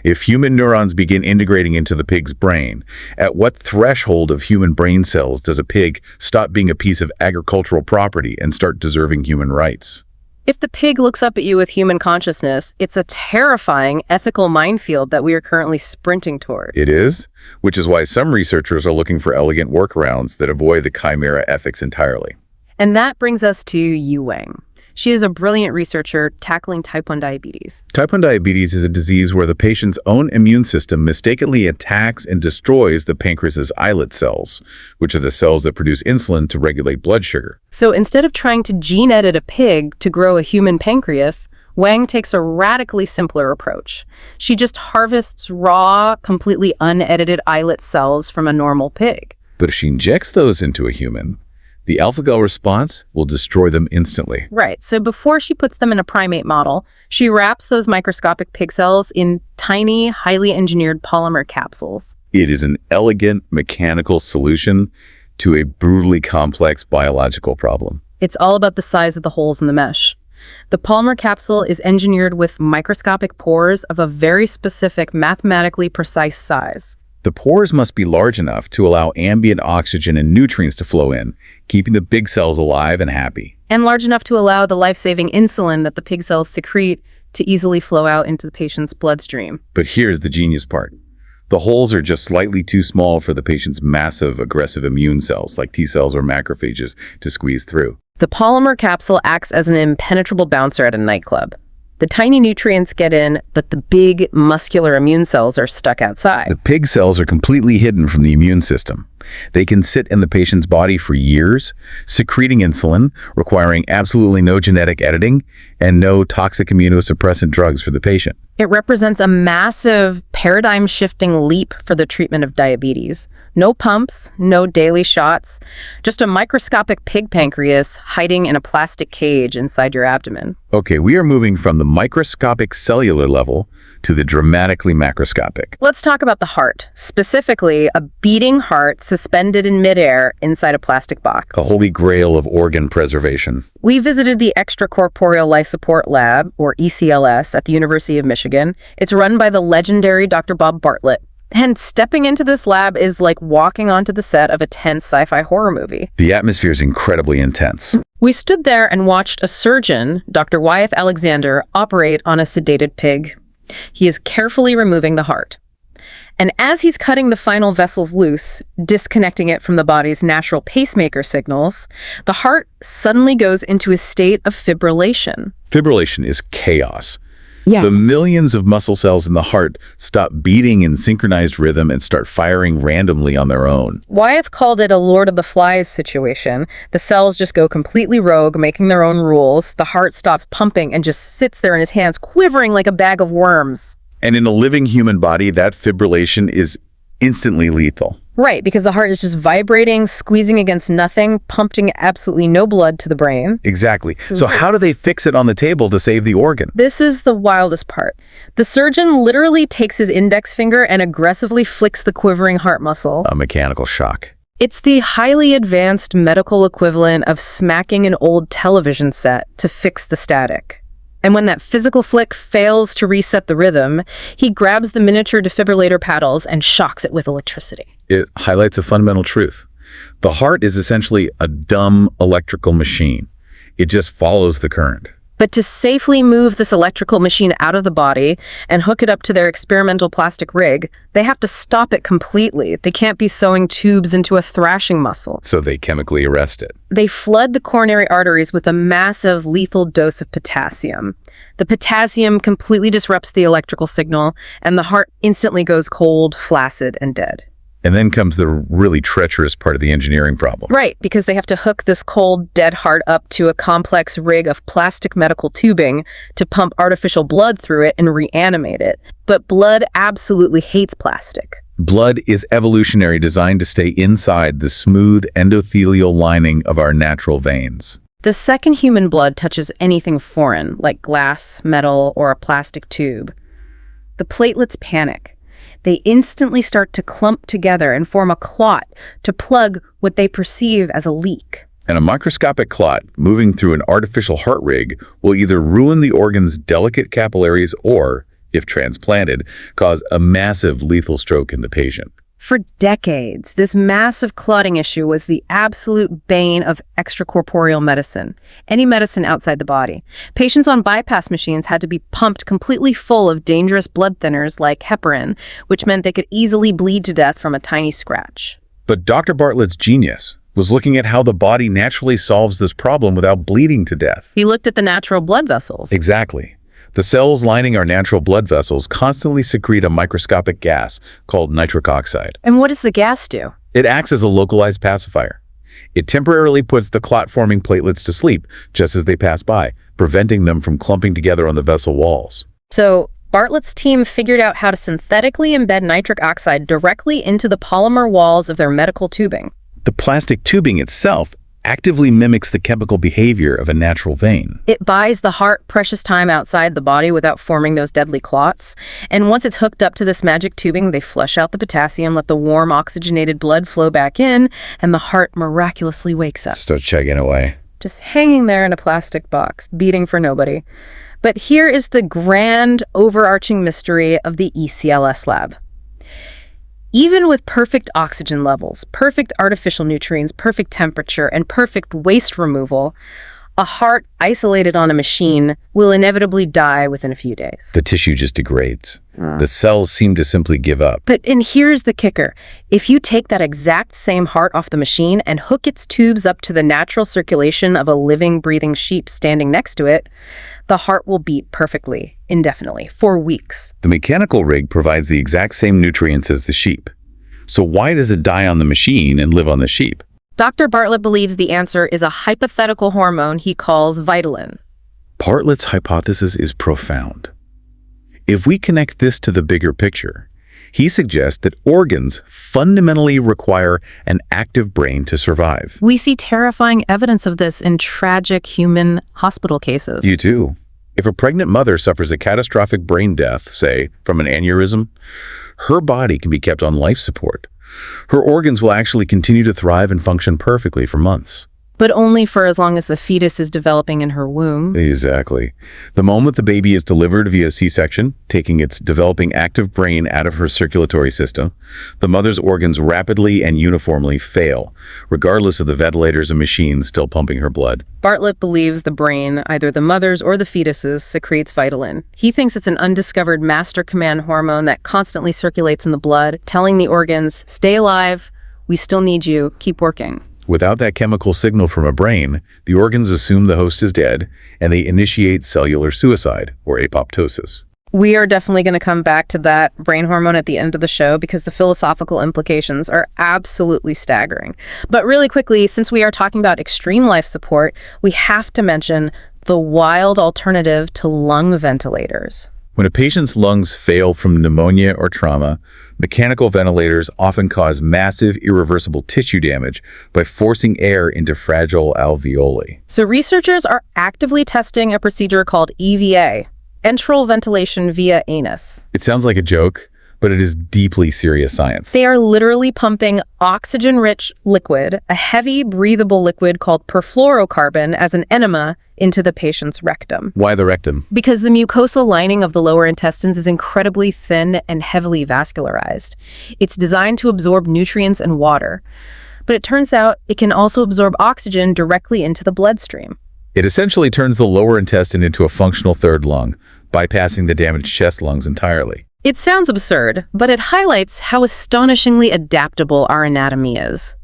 If human neurons begin integrating into the pig's brain, at what threshold of human brain cells does a pig stop being a piece of agricultural property and start deserving human rights? If the pig looks up at you with human consciousness, it's a terrifying ethical minefield that we are currently sprinting toward. It is, which is why some researchers are looking for elegant workarounds that avoid the chimera ethics entirely. And that brings us to Yu Wang. She is a brilliant researcher tackling type 1 diabetes. Type 1 diabetes is a disease where the patient's own immune system mistakenly attacks and destroys the pancreas's islet cells, which are the cells that produce insulin to regulate blood sugar. So instead of trying to gene edit a pig to grow a human pancreas, Wang takes a radically simpler approach. She just harvests raw, completely unedited islet cells from a normal pig. But if she injects those into a human, the alpha-gal response will destroy them instantly. Right. So before she puts them in a primate model, she wraps those microscopic pig cells in tiny, highly engineered polymer capsules. It is an elegant mechanical solution to a brutally complex biological problem. It's all about the size of the holes in the mesh. The polymer capsule is engineered with microscopic pores of a very specific, mathematically precise size. The pores must be large enough to allow ambient oxygen and nutrients to flow in, keeping the big cells alive and happy. And large enough to allow the life-saving insulin that the pig cells secrete to easily flow out into the patient's bloodstream. But here's the genius part. The holes are just slightly too small for the patient's massive aggressive immune cells, like T cells or macrophages, to squeeze through. The polymer capsule acts as an impenetrable bouncer at a nightclub. The tiny nutrients get in, but the big, muscular immune cells are stuck outside. The pig cells are completely hidden from the immune system. They can sit in the patient's body for years, secreting insulin, requiring absolutely no genetic editing, and no toxic immunosuppressant drugs for the patient. It represents a massive, paradigm-shifting leap for the treatment of diabetes. No pumps, no daily shots, just a microscopic pig pancreas hiding in a plastic cage inside your abdomen. Okay, we are moving from the microscopic cellular level to the dramatically macroscopic. Let's talk about the heart, specifically a beating heart suspended in midair inside a plastic box. The holy grail of organ preservation. We visited the Extracorporeal Life Support Lab, or ECLS, at the University of Michigan. It's run by the legendary Dr. Bob Bartlett. And stepping into this lab is like walking onto the set of a tense sci-fi horror movie. The atmosphere is incredibly intense. We stood there and watched a surgeon, Dr. Wyeth Alexander, operate on a sedated pig. He is carefully removing the heart. And as he's cutting the final vessels loose, disconnecting it from the body's natural pacemaker signals, the heart suddenly goes into a state of fibrillation. Fibrillation is chaos. Yes. The millions of muscle cells in the heart stop beating in synchronized rhythm and start firing randomly on their own. Wyeth called it a Lord of the Flies situation. The cells just go completely rogue, making their own rules. The heart stops pumping and just sits there in his hands, quivering like a bag of worms. And in a living human body, that fibrillation is Instantly lethal. Right, because the heart is just vibrating, squeezing against nothing, pumping absolutely no blood to the brain. Exactly. So how do they fix it on the table to save the organ? This is the wildest part. The surgeon literally takes his index finger and aggressively flicks the quivering heart muscle. A mechanical shock. It's the highly advanced medical equivalent of smacking an old television set to fix the static. And when that physical flick fails to reset the rhythm, he grabs the miniature defibrillator paddles and shocks it with electricity. It highlights a fundamental truth. The heart is essentially a dumb electrical machine. It just follows the current. But to safely move this electrical machine out of the body and hook it up to their experimental plastic rig, they have to stop it completely. They can't be sewing tubes into a thrashing muscle. So they chemically arrest it. They flood the coronary arteries with a massive lethal dose of potassium. The potassium completely disrupts the electrical signal, and the heart instantly goes cold, flaccid, and dead. And then comes the really treacherous part of the engineering problem. Right, because they have to hook this cold, dead heart up to a complex rig of plastic medical tubing to pump artificial blood through it and reanimate it. But blood absolutely hates plastic. Blood is evolutionary, designed to stay inside the smooth endothelial lining of our natural veins. The second human blood touches anything foreign, like glass, metal, or a plastic tube, the platelets panic. They instantly start to clump together and form a clot to plug what they perceive as a leak. And a microscopic clot moving through an artificial heart rig will either ruin the organ's delicate capillaries or, if transplanted, cause a massive lethal stroke in the patient. For decades, this massive clotting issue was the absolute bane of extracorporeal medicine, any medicine outside the body. Patients on bypass machines had to be pumped completely full of dangerous blood thinners like heparin, which meant they could easily bleed to death from a tiny scratch. But Dr. Bartlett's genius was looking at how the body naturally solves this problem without bleeding to death. He looked at the natural blood vessels. Exactly. The cells lining our natural blood vessels constantly secrete a microscopic gas called nitric oxide. And what does the gas do? It acts as a localized pacifier. It temporarily puts the clot-forming platelets to sleep just as they pass by, preventing them from clumping together on the vessel walls. So Bartlett's team figured out how to synthetically embed nitric oxide directly into the polymer walls of their medical tubing. The plastic tubing itself actively mimics the chemical behavior of a natural vein. It buys the heart precious time outside the body without forming those deadly clots. And once it's hooked up to this magic tubing, they flush out the potassium, let the warm, oxygenated blood flow back in, and the heart miraculously wakes up. Start chugging away. Just hanging there in a plastic box, beating for nobody. But here is the grand, overarching mystery of the ECLS lab. Even with perfect oxygen levels, perfect artificial nutrients, perfect temperature, and perfect waste removal, a heart isolated on a machine will inevitably die within a few days. The tissue just degrades. The cells seem to simply give up. And here's the kicker. If you take that exact same heart off the machine and hook its tubes up to the natural circulation of a living, breathing sheep standing next to it, the heart will beat perfectly, indefinitely, for weeks. The mechanical rig provides the exact same nutrients as the sheep. So why does it die on the machine and live on the sheep? Dr. Bartlett believes the answer is a hypothetical hormone he calls vitalin. Bartlett's hypothesis is profound. If we connect this to the bigger picture, he suggests that organs fundamentally require an active brain to survive. We see terrifying evidence of this in tragic human hospital cases. You too. If a pregnant mother suffers a catastrophic brain death, say, from an aneurysm, her body can be kept on life support. Her organs will actually continue to thrive and function perfectly for months. But only for as long as the fetus is developing in her womb. Exactly. The moment the baby is delivered via C-section, taking its developing active brain out of her circulatory system, the mother's organs rapidly and uniformly fail, regardless of the ventilators and machines still pumping her blood. Bartlett believes the brain, either the mother's or the fetus's, secretes vitalin. He thinks it's an undiscovered master command hormone that constantly circulates in the blood, telling the organs, stay alive, we still need you, keep working. Without that chemical signal from a brain, the organs assume the host is dead, and they initiate cellular suicide, or apoptosis. We are definitely going to come back to that brain hormone at the end of the show because the philosophical implications are absolutely staggering. But really quickly, since we are talking about extreme life support, we have to mention the wild alternative to lung ventilators. When a patient's lungs fail from pneumonia or trauma, mechanical ventilators often cause massive, irreversible tissue damage by forcing air into fragile alveoli. So researchers are actively testing a procedure called EVA, enteral ventilation via anus. It sounds like a joke, but it is deeply serious science. They are literally pumping oxygen-rich liquid, a heavy, breathable liquid called perfluorocarbon, as an enema into the patient's rectum. Why the rectum? Because the mucosal lining of the lower intestines is incredibly thin and heavily vascularized. It's designed to absorb nutrients and water. But it turns out it can also absorb oxygen directly into the bloodstream. It essentially turns the lower intestine into a functional third lung, bypassing the damaged chest lungs entirely. It sounds absurd, but it highlights how astonishingly adaptable our anatomy is.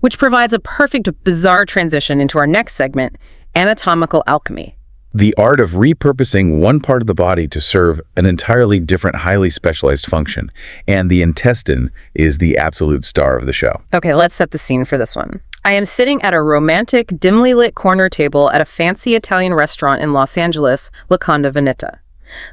Which provides a perfect, bizarre transition into our next segment, anatomical alchemy. The art of repurposing one part of the body to serve an entirely different, highly specialized function. And the intestine is the absolute star of the show. Okay, let's set the scene for this one. I am sitting at a romantic, dimly lit corner table at a fancy Italian restaurant in Los Angeles, La Conda Veneta.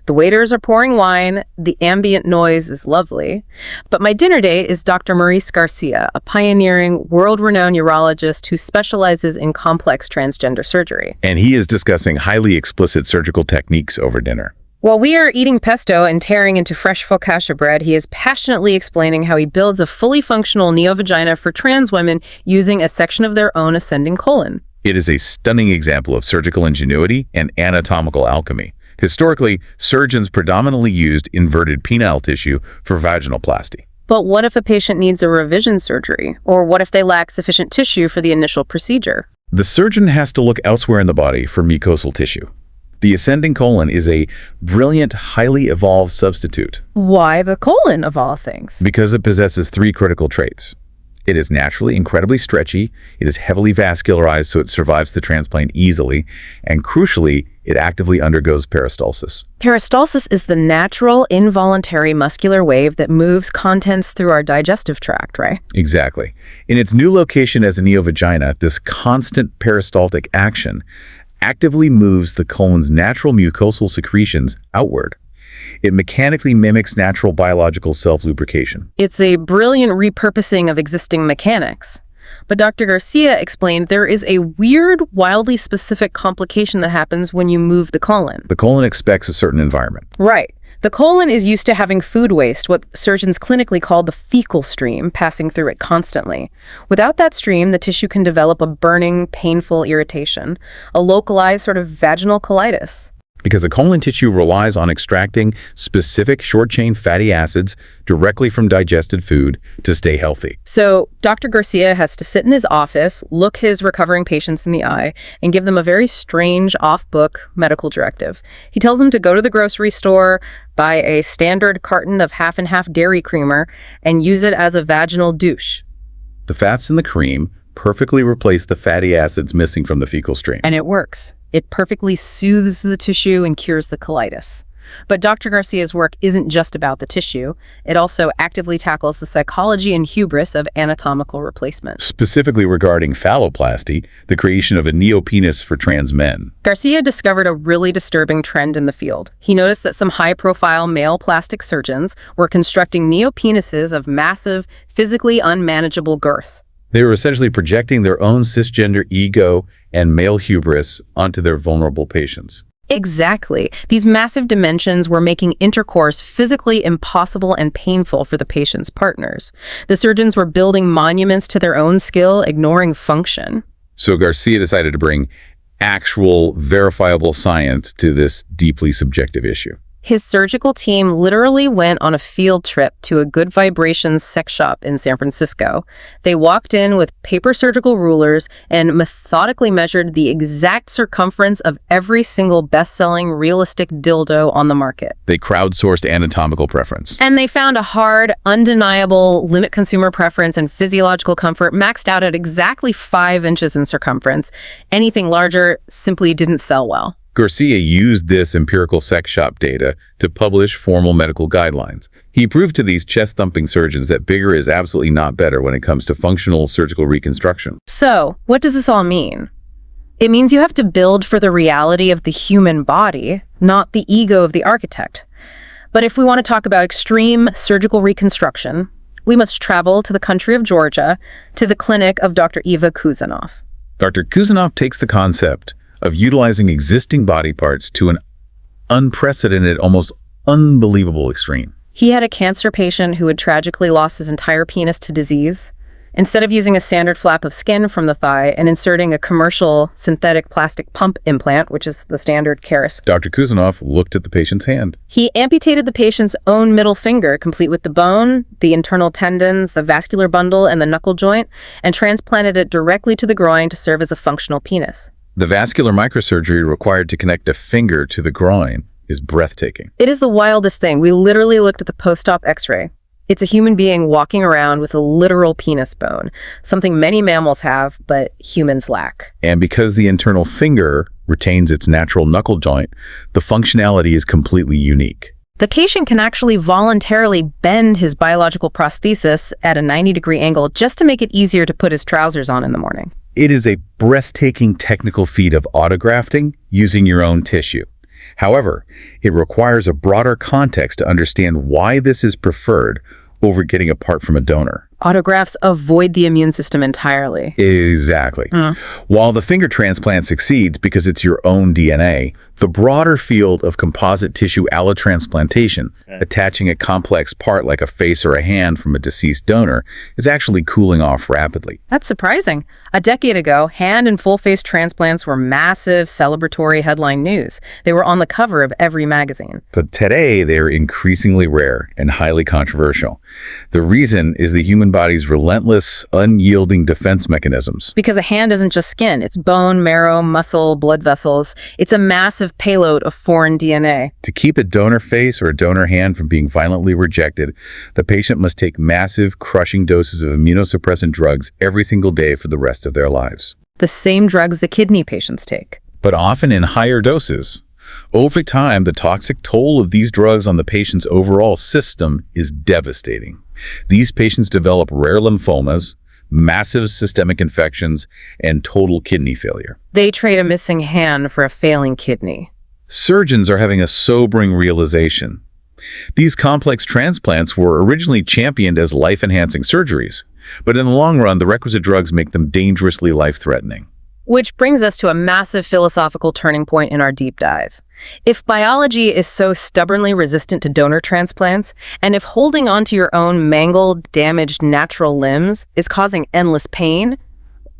The waiters are pouring wine, the ambient noise is lovely, but my dinner date is Dr. Maurice Garcia, a pioneering, world-renowned urologist who specializes in complex transgender surgery. And he is discussing highly explicit surgical techniques over dinner. While we are eating pesto and tearing into fresh focaccia bread, he is passionately explaining how he builds a fully functional neovagina for trans women using a section of their own ascending colon. It is a stunning example of surgical ingenuity and anatomical alchemy. Historically, surgeons predominantly used inverted penile tissue for vaginoplasty. But what if a patient needs a revision surgery? Or what if they lack sufficient tissue for the initial procedure? The surgeon has to look elsewhere in the body for mucosal tissue. The ascending colon is a brilliant, highly evolved substitute. Why the colon, of all things? Because it possesses three critical traits. It is naturally incredibly stretchy, it is heavily vascularized so it survives the transplant easily, and crucially, it actively undergoes peristalsis. Peristalsis is the natural, involuntary muscular wave that moves contents through our digestive tract, right? Exactly. In its new location as a neovagina, this constant peristaltic action actively moves the colon's natural mucosal secretions outward. It mechanically mimics natural biological self-lubrication. It's a brilliant repurposing of existing mechanics. But Dr. Garcia explained there is a weird, wildly specific complication that happens when you move the colon. The colon expects a certain environment. Right. The colon is used to having food waste, what surgeons clinically call the fecal stream, passing through it constantly. Without that stream, the tissue can develop a burning, painful irritation, a localized sort of vaginal colitis. Because the colon tissue relies on extracting specific short-chain fatty acids directly from digested food to stay healthy. So Dr. Garcia has to sit in his office, look his recovering patients in the eye, and give them a very strange, off-book medical directive. He tells them to go to the grocery store, buy a standard carton of half-and-half dairy creamer, and use it as a vaginal douche. The fats in the cream perfectly replace the fatty acids missing from the fecal stream. And it works. It perfectly soothes the tissue and cures the colitis. But Dr. Garcia's work isn't just about the tissue. It also actively tackles the psychology and hubris of anatomical replacement. Specifically regarding phalloplasty, the creation of a neopenis for trans men. Garcia discovered a really disturbing trend in the field. He noticed that some high-profile male plastic surgeons were constructing neopenises of massive, physically unmanageable girth. They were essentially projecting their own cisgender ego and male hubris onto their vulnerable patients. Exactly. These massive dimensions were making intercourse physically impossible and painful for the patient's partners. The surgeons were building monuments to their own skill, ignoring function. So Garcia decided to bring actual, verifiable science to this deeply subjective issue. His surgical team literally went on a field trip to a Good Vibrations sex shop in San Francisco. They walked in with paper surgical rulers and methodically measured the exact circumference of every single best-selling realistic dildo on the market. They crowdsourced anatomical preference. And they found a hard, undeniable limit consumer preference and physiological comfort maxed out at exactly 5 inches in circumference. Anything larger simply didn't sell well. Garcia used this empirical sex shop data to publish formal medical guidelines. He proved to these chest-thumping surgeons that bigger is absolutely not better when it comes to functional surgical reconstruction. So, what does this all mean? It means you have to build for the reality of the human body, not the ego of the architect. But if we want to talk about extreme surgical reconstruction, we must travel to the country of Georgia, to the clinic of Dr. Eva Kuzanoff. Dr. Kuzanoff takes the concept of utilizing existing body parts to an unprecedented, almost unbelievable extreme. He had a cancer patient who had tragically lost his entire penis to disease. Instead of using a standard flap of skin from the thigh and inserting a commercial synthetic plastic pump implant, which is the standard Caris, Dr. Kuzanoff looked at the patient's hand. he amputated the patient's own middle finger, complete with the bone, the internal tendons, the vascular bundle, and the knuckle joint, and transplanted it directly to the groin to serve as a functional penis. The vascular microsurgery required to connect a finger to the groin is breathtaking. It is the wildest thing. We literally looked at the post-op x-ray. It's a human being walking around with a literal penis bone, something many mammals have, but humans lack. And because the internal finger retains its natural knuckle joint, the functionality is completely unique. The patient can actually voluntarily bend his biological prosthesis at a 90-degree angle just to make it easier to put his trousers on in the morning. It is a breathtaking technical feat of autografting using your own tissue. However, it requires a broader context to understand why this is preferred over getting a part from a donor. Autografts avoid the immune system entirely. Exactly. While the finger transplant succeeds because it's your own DNA, the broader field of composite tissue allotransplantation, attaching a complex part like a face or a hand from a deceased donor, is actually cooling off rapidly. That's surprising. A decade ago, hand and full-face transplants were massive celebratory headline news. They were on the cover of every magazine. But today, they're increasingly rare and highly controversial. The reason is the human body's relentless, unyielding defense mechanisms. Because a hand isn't just skin, it's bone, marrow, muscle, blood vessels. It's a massive payload of foreign DNA. To keep a donor face or a donor hand from being violently rejected, the patient must take massive, crushing doses of immunosuppressant drugs every single day for the rest of their lives. The same drugs the kidney patients take. But often in higher doses. Over time, the toxic toll of these drugs on the patient's overall system is devastating. These patients develop rare lymphomas, massive systemic infections, and total kidney failure. They trade a missing hand for a failing kidney. Surgeons are having a sobering realization. These complex transplants were originally championed as life-enhancing surgeries, but in the long run, the requisite drugs make them dangerously life-threatening. Which brings us to a massive philosophical turning point in our deep dive. If biology is so stubbornly resistant to donor transplants, and if holding onto your own mangled, damaged natural limbs is causing endless pain,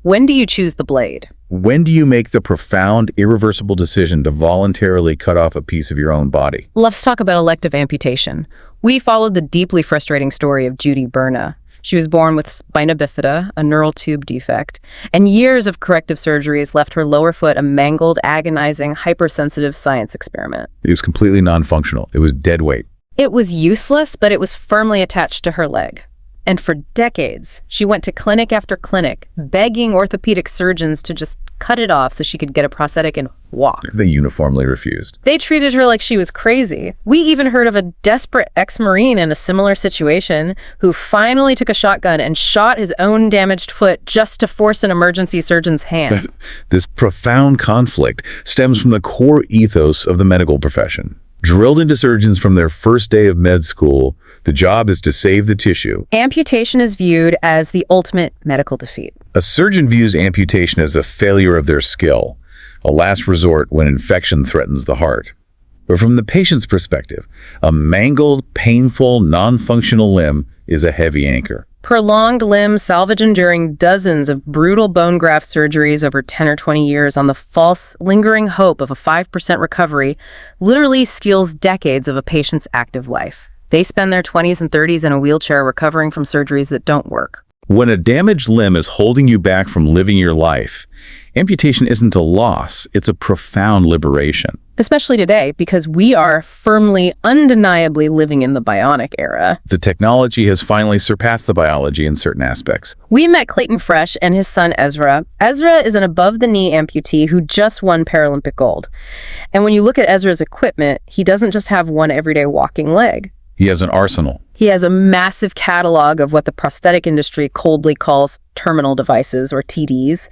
when do you choose the blade? When do you make the profound, irreversible decision to voluntarily cut off a piece of your own body? Let's talk about elective amputation. We followed the deeply frustrating story of Judy Berna. She was born with spina bifida, a neural tube defect, and years of corrective surgeries left her lower foot a mangled, agonizing, hypersensitive science experiment. It was completely non-functional. It was dead weight. It was useless, but it was firmly attached to her leg. And for decades, she went to clinic after clinic, begging orthopedic surgeons to just cut it off so she could get a prosthetic and walk. They uniformly refused. They treated her like she was crazy. We even heard of a desperate ex-Marine in a similar situation who finally took a shotgun and shot his own damaged foot just to force an emergency surgeon's hand. This profound conflict stems from the core ethos of the medical profession. Drilled into surgeons from their first day of med school, the job is to save the tissue. Amputation is viewed as the ultimate medical defeat. A surgeon views amputation as a failure of their skill, a last resort when infection threatens the heart. But from the patient's perspective, a mangled, painful, non-functional limb is a heavy anchor. Prolonged limb salvage enduring dozens of brutal bone graft surgeries over 10 or 20 years on the false, lingering hope of a 5% recovery literally steals decades of a patient's active life. They spend their 20s and 30s in a wheelchair recovering from surgeries that don't work. When a damaged limb is holding you back from living your life, amputation isn't a loss, it's a profound liberation. Especially today, because we are firmly, undeniably living in the bionic era. The technology has finally surpassed the biology in certain aspects. We met Clayton Fresh and his son Ezra. Ezra is an above-the-knee amputee who just won Paralympic gold. And when you look at Ezra's equipment, he doesn't just have one everyday walking leg. He has an arsenal. He has a massive catalog of what the prosthetic industry coldly calls terminal devices, or TDs.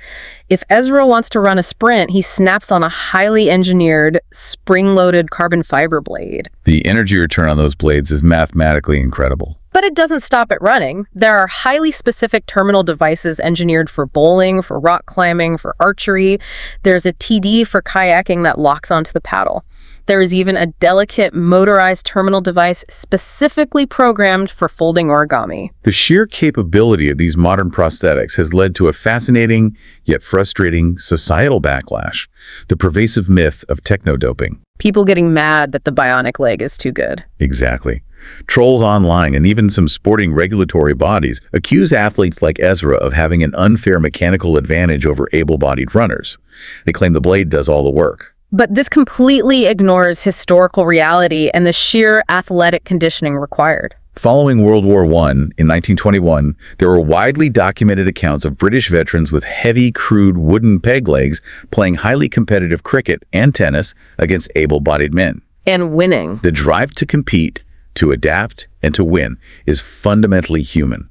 If Ezra wants to run a sprint, he snaps on a highly engineered, spring-loaded carbon fiber blade. The energy return on those blades is mathematically incredible. But it doesn't stop at running. There are highly specific terminal devices engineered for bowling, for rock climbing, for archery. There's a TD for kayaking that locks onto the paddle. There is even a delicate motorized terminal device specifically programmed for folding origami. The sheer capability of these modern prosthetics has led to a fascinating yet frustrating societal backlash, the pervasive myth of techno-doping. People getting mad that the bionic leg is too good. Exactly. Trolls online and even some sporting regulatory bodies accuse athletes like Ezra of having an unfair mechanical advantage over able-bodied runners. They claim the blade does all the work. But this completely ignores historical reality and the sheer athletic conditioning required. Following World War I, in 1921, there were widely documented accounts of British veterans with heavy, crude wooden peg legs playing highly competitive cricket and tennis against able-bodied men. And winning. The drive to compete, to adapt, and to win is fundamentally human.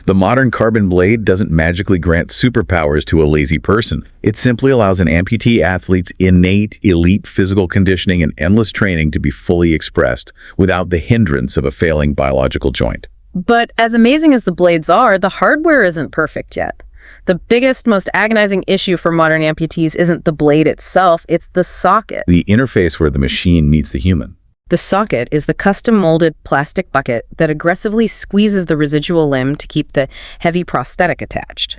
The modern carbon blade doesn't magically grant superpowers to a lazy person. It simply allows an amputee athlete's innate, elite physical conditioning and endless training to be fully expressed without the hindrance of a failing biological joint. But as amazing as the blades are, the hardware isn't perfect yet. The biggest, most agonizing issue for modern amputees isn't the blade itself, it's the socket. The interface where the machine meets the human. The socket is the custom-molded plastic bucket that aggressively squeezes the residual limb to keep the heavy prosthetic attached.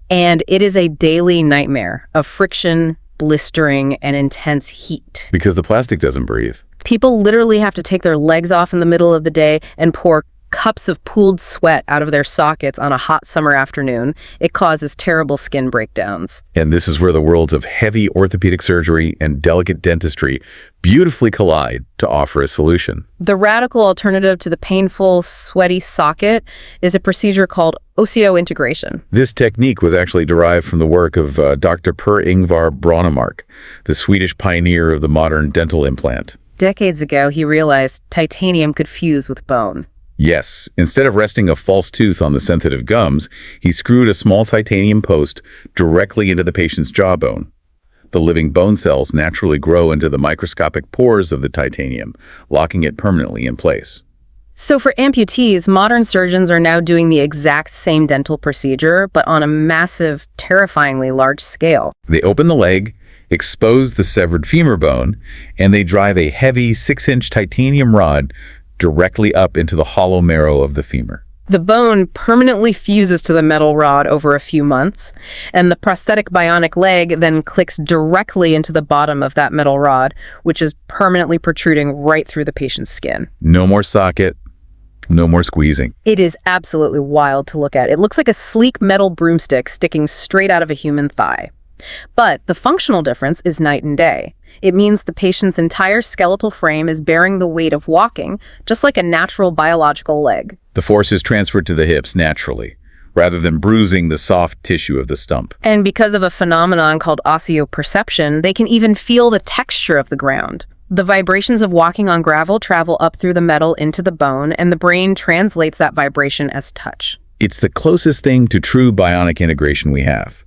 And it is a daily nightmare of friction, blistering, and intense heat. Because the plastic doesn't breathe. People literally have to take their legs off in the middle of the day and pour cups of pooled sweat out of their sockets on a hot summer afternoon. It causes terrible skin breakdowns. And this is where the worlds of heavy orthopedic surgery and delicate dentistry beautifully collide to offer a solution. The radical alternative to the painful, sweaty socket is a procedure called osseointegration. This technique was actually derived from the work of Dr. Per Ingvar Brånemark, the Swedish pioneer of the modern dental implant. Decades ago, he realized titanium could fuse with bone. Yes, instead of resting a false tooth on the sensitive gums, he screwed a small titanium post directly into the patient's jawbone. The living bone cells naturally grow into the microscopic pores of the titanium, locking it permanently in place. So for amputees, modern surgeons are now doing the exact same dental procedure, but on a massive, terrifyingly large scale. They open the leg, expose the severed femur bone, and they drive a heavy 6-inch titanium rod directly up into the hollow marrow of the femur. The bone permanently fuses to the metal rod over a few months, and the prosthetic bionic leg then clicks directly into the bottom of that metal rod, which is permanently protruding right through the patient's skin. No more socket, no more squeezing. It is absolutely wild to look at. It looks like a sleek metal broomstick sticking straight out of a human thigh. But the functional difference is night and day. It means the patient's entire skeletal frame is bearing the weight of walking, just like a natural biological leg. The force is transferred to the hips naturally, rather than bruising the soft tissue of the stump. And because of a phenomenon called osseoperception, they can even feel the texture of the ground. The vibrations of walking on gravel travel up through the metal into the bone, and the brain translates that vibration as touch. It's the closest thing to true bionic integration we have.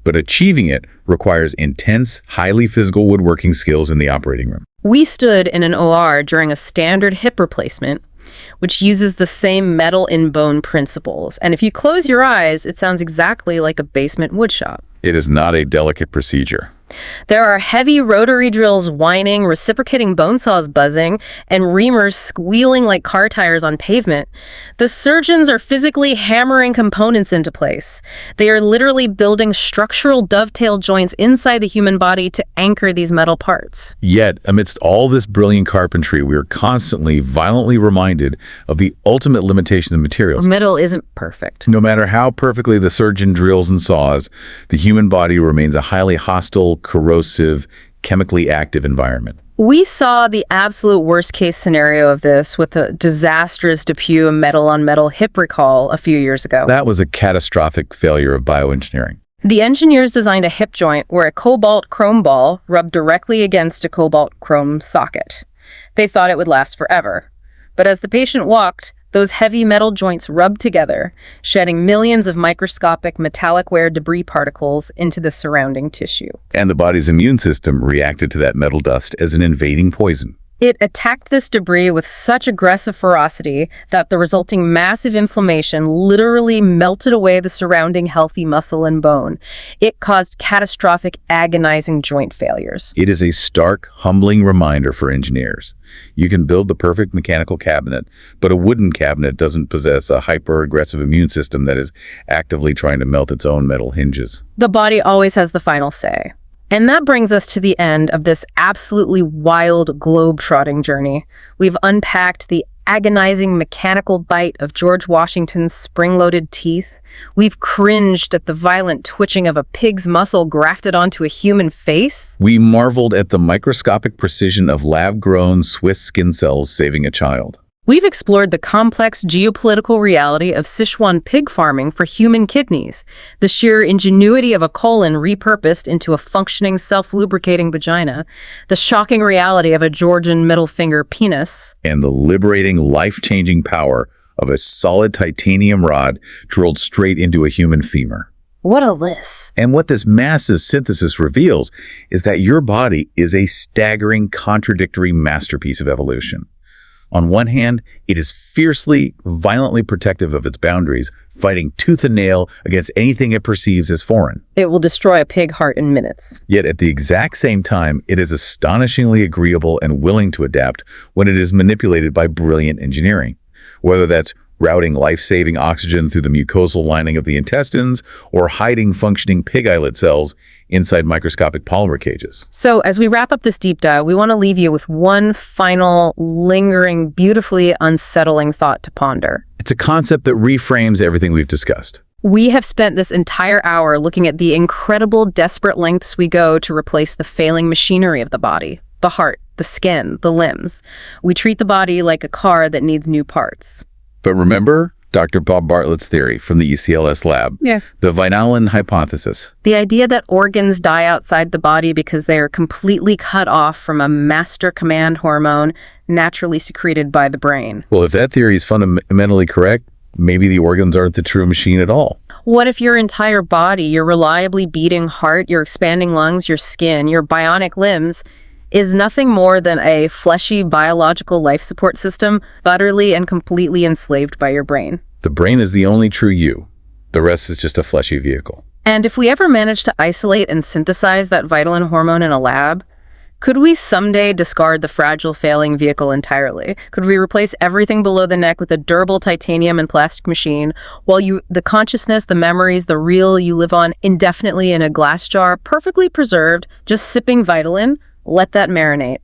But achieving it requires intense, highly physical woodworking skills in the operating room. We stood in an OR during a standard hip replacement, which uses the same metal-in-bone principles. And if you close your eyes, it sounds exactly like a basement woodshop. It is not a delicate procedure. There are heavy rotary drills whining, reciprocating bone saws buzzing, and reamers squealing like car tires on pavement. The surgeons are physically hammering components into place. They are literally building structural dovetail joints inside the human body to anchor these metal parts. Yet, amidst all this brilliant carpentry, we are constantly, violently reminded of the ultimate limitation of materials. Metal isn't perfect. No matter how perfectly the surgeon drills and saws, the human body remains a highly hostile, corrosive, chemically active environment. We saw the absolute worst-case scenario of this with a disastrous DePuy metal-on-metal hip recall a few years ago. That was a catastrophic failure of bioengineering. The engineers designed a hip joint where a cobalt chrome ball rubbed directly against a cobalt chrome socket. They thought it would last forever. But as the patient walked, those heavy metal joints rubbed together, shedding millions of microscopic metallic wear debris particles into the surrounding tissue. And the body's immune system reacted to that metal dust as an invading poison. It attacked this debris with such aggressive ferocity that the resulting massive inflammation literally melted away the surrounding healthy muscle and bone. It caused catastrophic, agonizing joint failures. It is a stark, humbling reminder for engineers. You can build the perfect mechanical cabinet, but a wooden cabinet doesn't possess a hyper-aggressive immune system that is actively trying to melt its own metal hinges. The body always has the final say. And that brings us to the end of this absolutely wild globe-trotting journey. We've unpacked the agonizing mechanical bite of George Washington's spring-loaded teeth. We've cringed at the violent twitching of a pig's muscle grafted onto a human face. We marveled at the microscopic precision of lab-grown Swiss skin cells saving a child. We've explored the complex geopolitical reality of Sichuan pig farming for human kidneys, the sheer ingenuity of a colon repurposed into a functioning self-lubricating vagina, the shocking reality of a Georgian middle finger penis, And the liberating, life-changing power of a solid titanium rod drilled straight into a human femur. What a list. And what this massive synthesis reveals is that your body is a staggering, contradictory masterpiece of evolution. On one hand, it is fiercely, violently protective of its boundaries, fighting tooth and nail against anything it perceives as foreign. It will destroy a pig heart in minutes. Yet at the exact same time, it is astonishingly agreeable and willing to adapt when it is manipulated by brilliant engineering. Whether that's routing life-saving oxygen through the mucosal lining of the intestines or hiding functioning pig islet cells inside microscopic polymer cages. So as we wrap up this deep dive, we want to leave you with one final, lingering, beautifully unsettling thought to ponder. It's a concept that reframes everything we've discussed. We have spent this entire hour looking at the incredible, desperate lengths we go to replace the failing machinery of the body, the heart, the skin, the limbs. We treat the body like a car that needs new parts. But remember Dr. Bob Bartlett's theory from the ECLS lab, the Vinalin hypothesis. The idea that organs die outside the body because they are completely cut off from a master command hormone naturally secreted by the brain. Well, if that theory is fundamentally correct, maybe the organs aren't the true machine at all. What if your entire body, your reliably beating heart, your expanding lungs, your skin, your bionic limbs, is nothing more than a fleshy biological life support system, utterly and completely enslaved by your brain? The brain is the only true you. The rest is just a fleshy vehicle. And if we ever manage to isolate and synthesize that vitalin hormone in a lab, could we someday discard the fragile, failing vehicle entirely? Could we replace everything below the neck with a durable titanium and plastic machine, while the consciousness, the memories, the real you live on indefinitely in a glass jar, perfectly preserved, just sipping Vitalin? Let that marinate.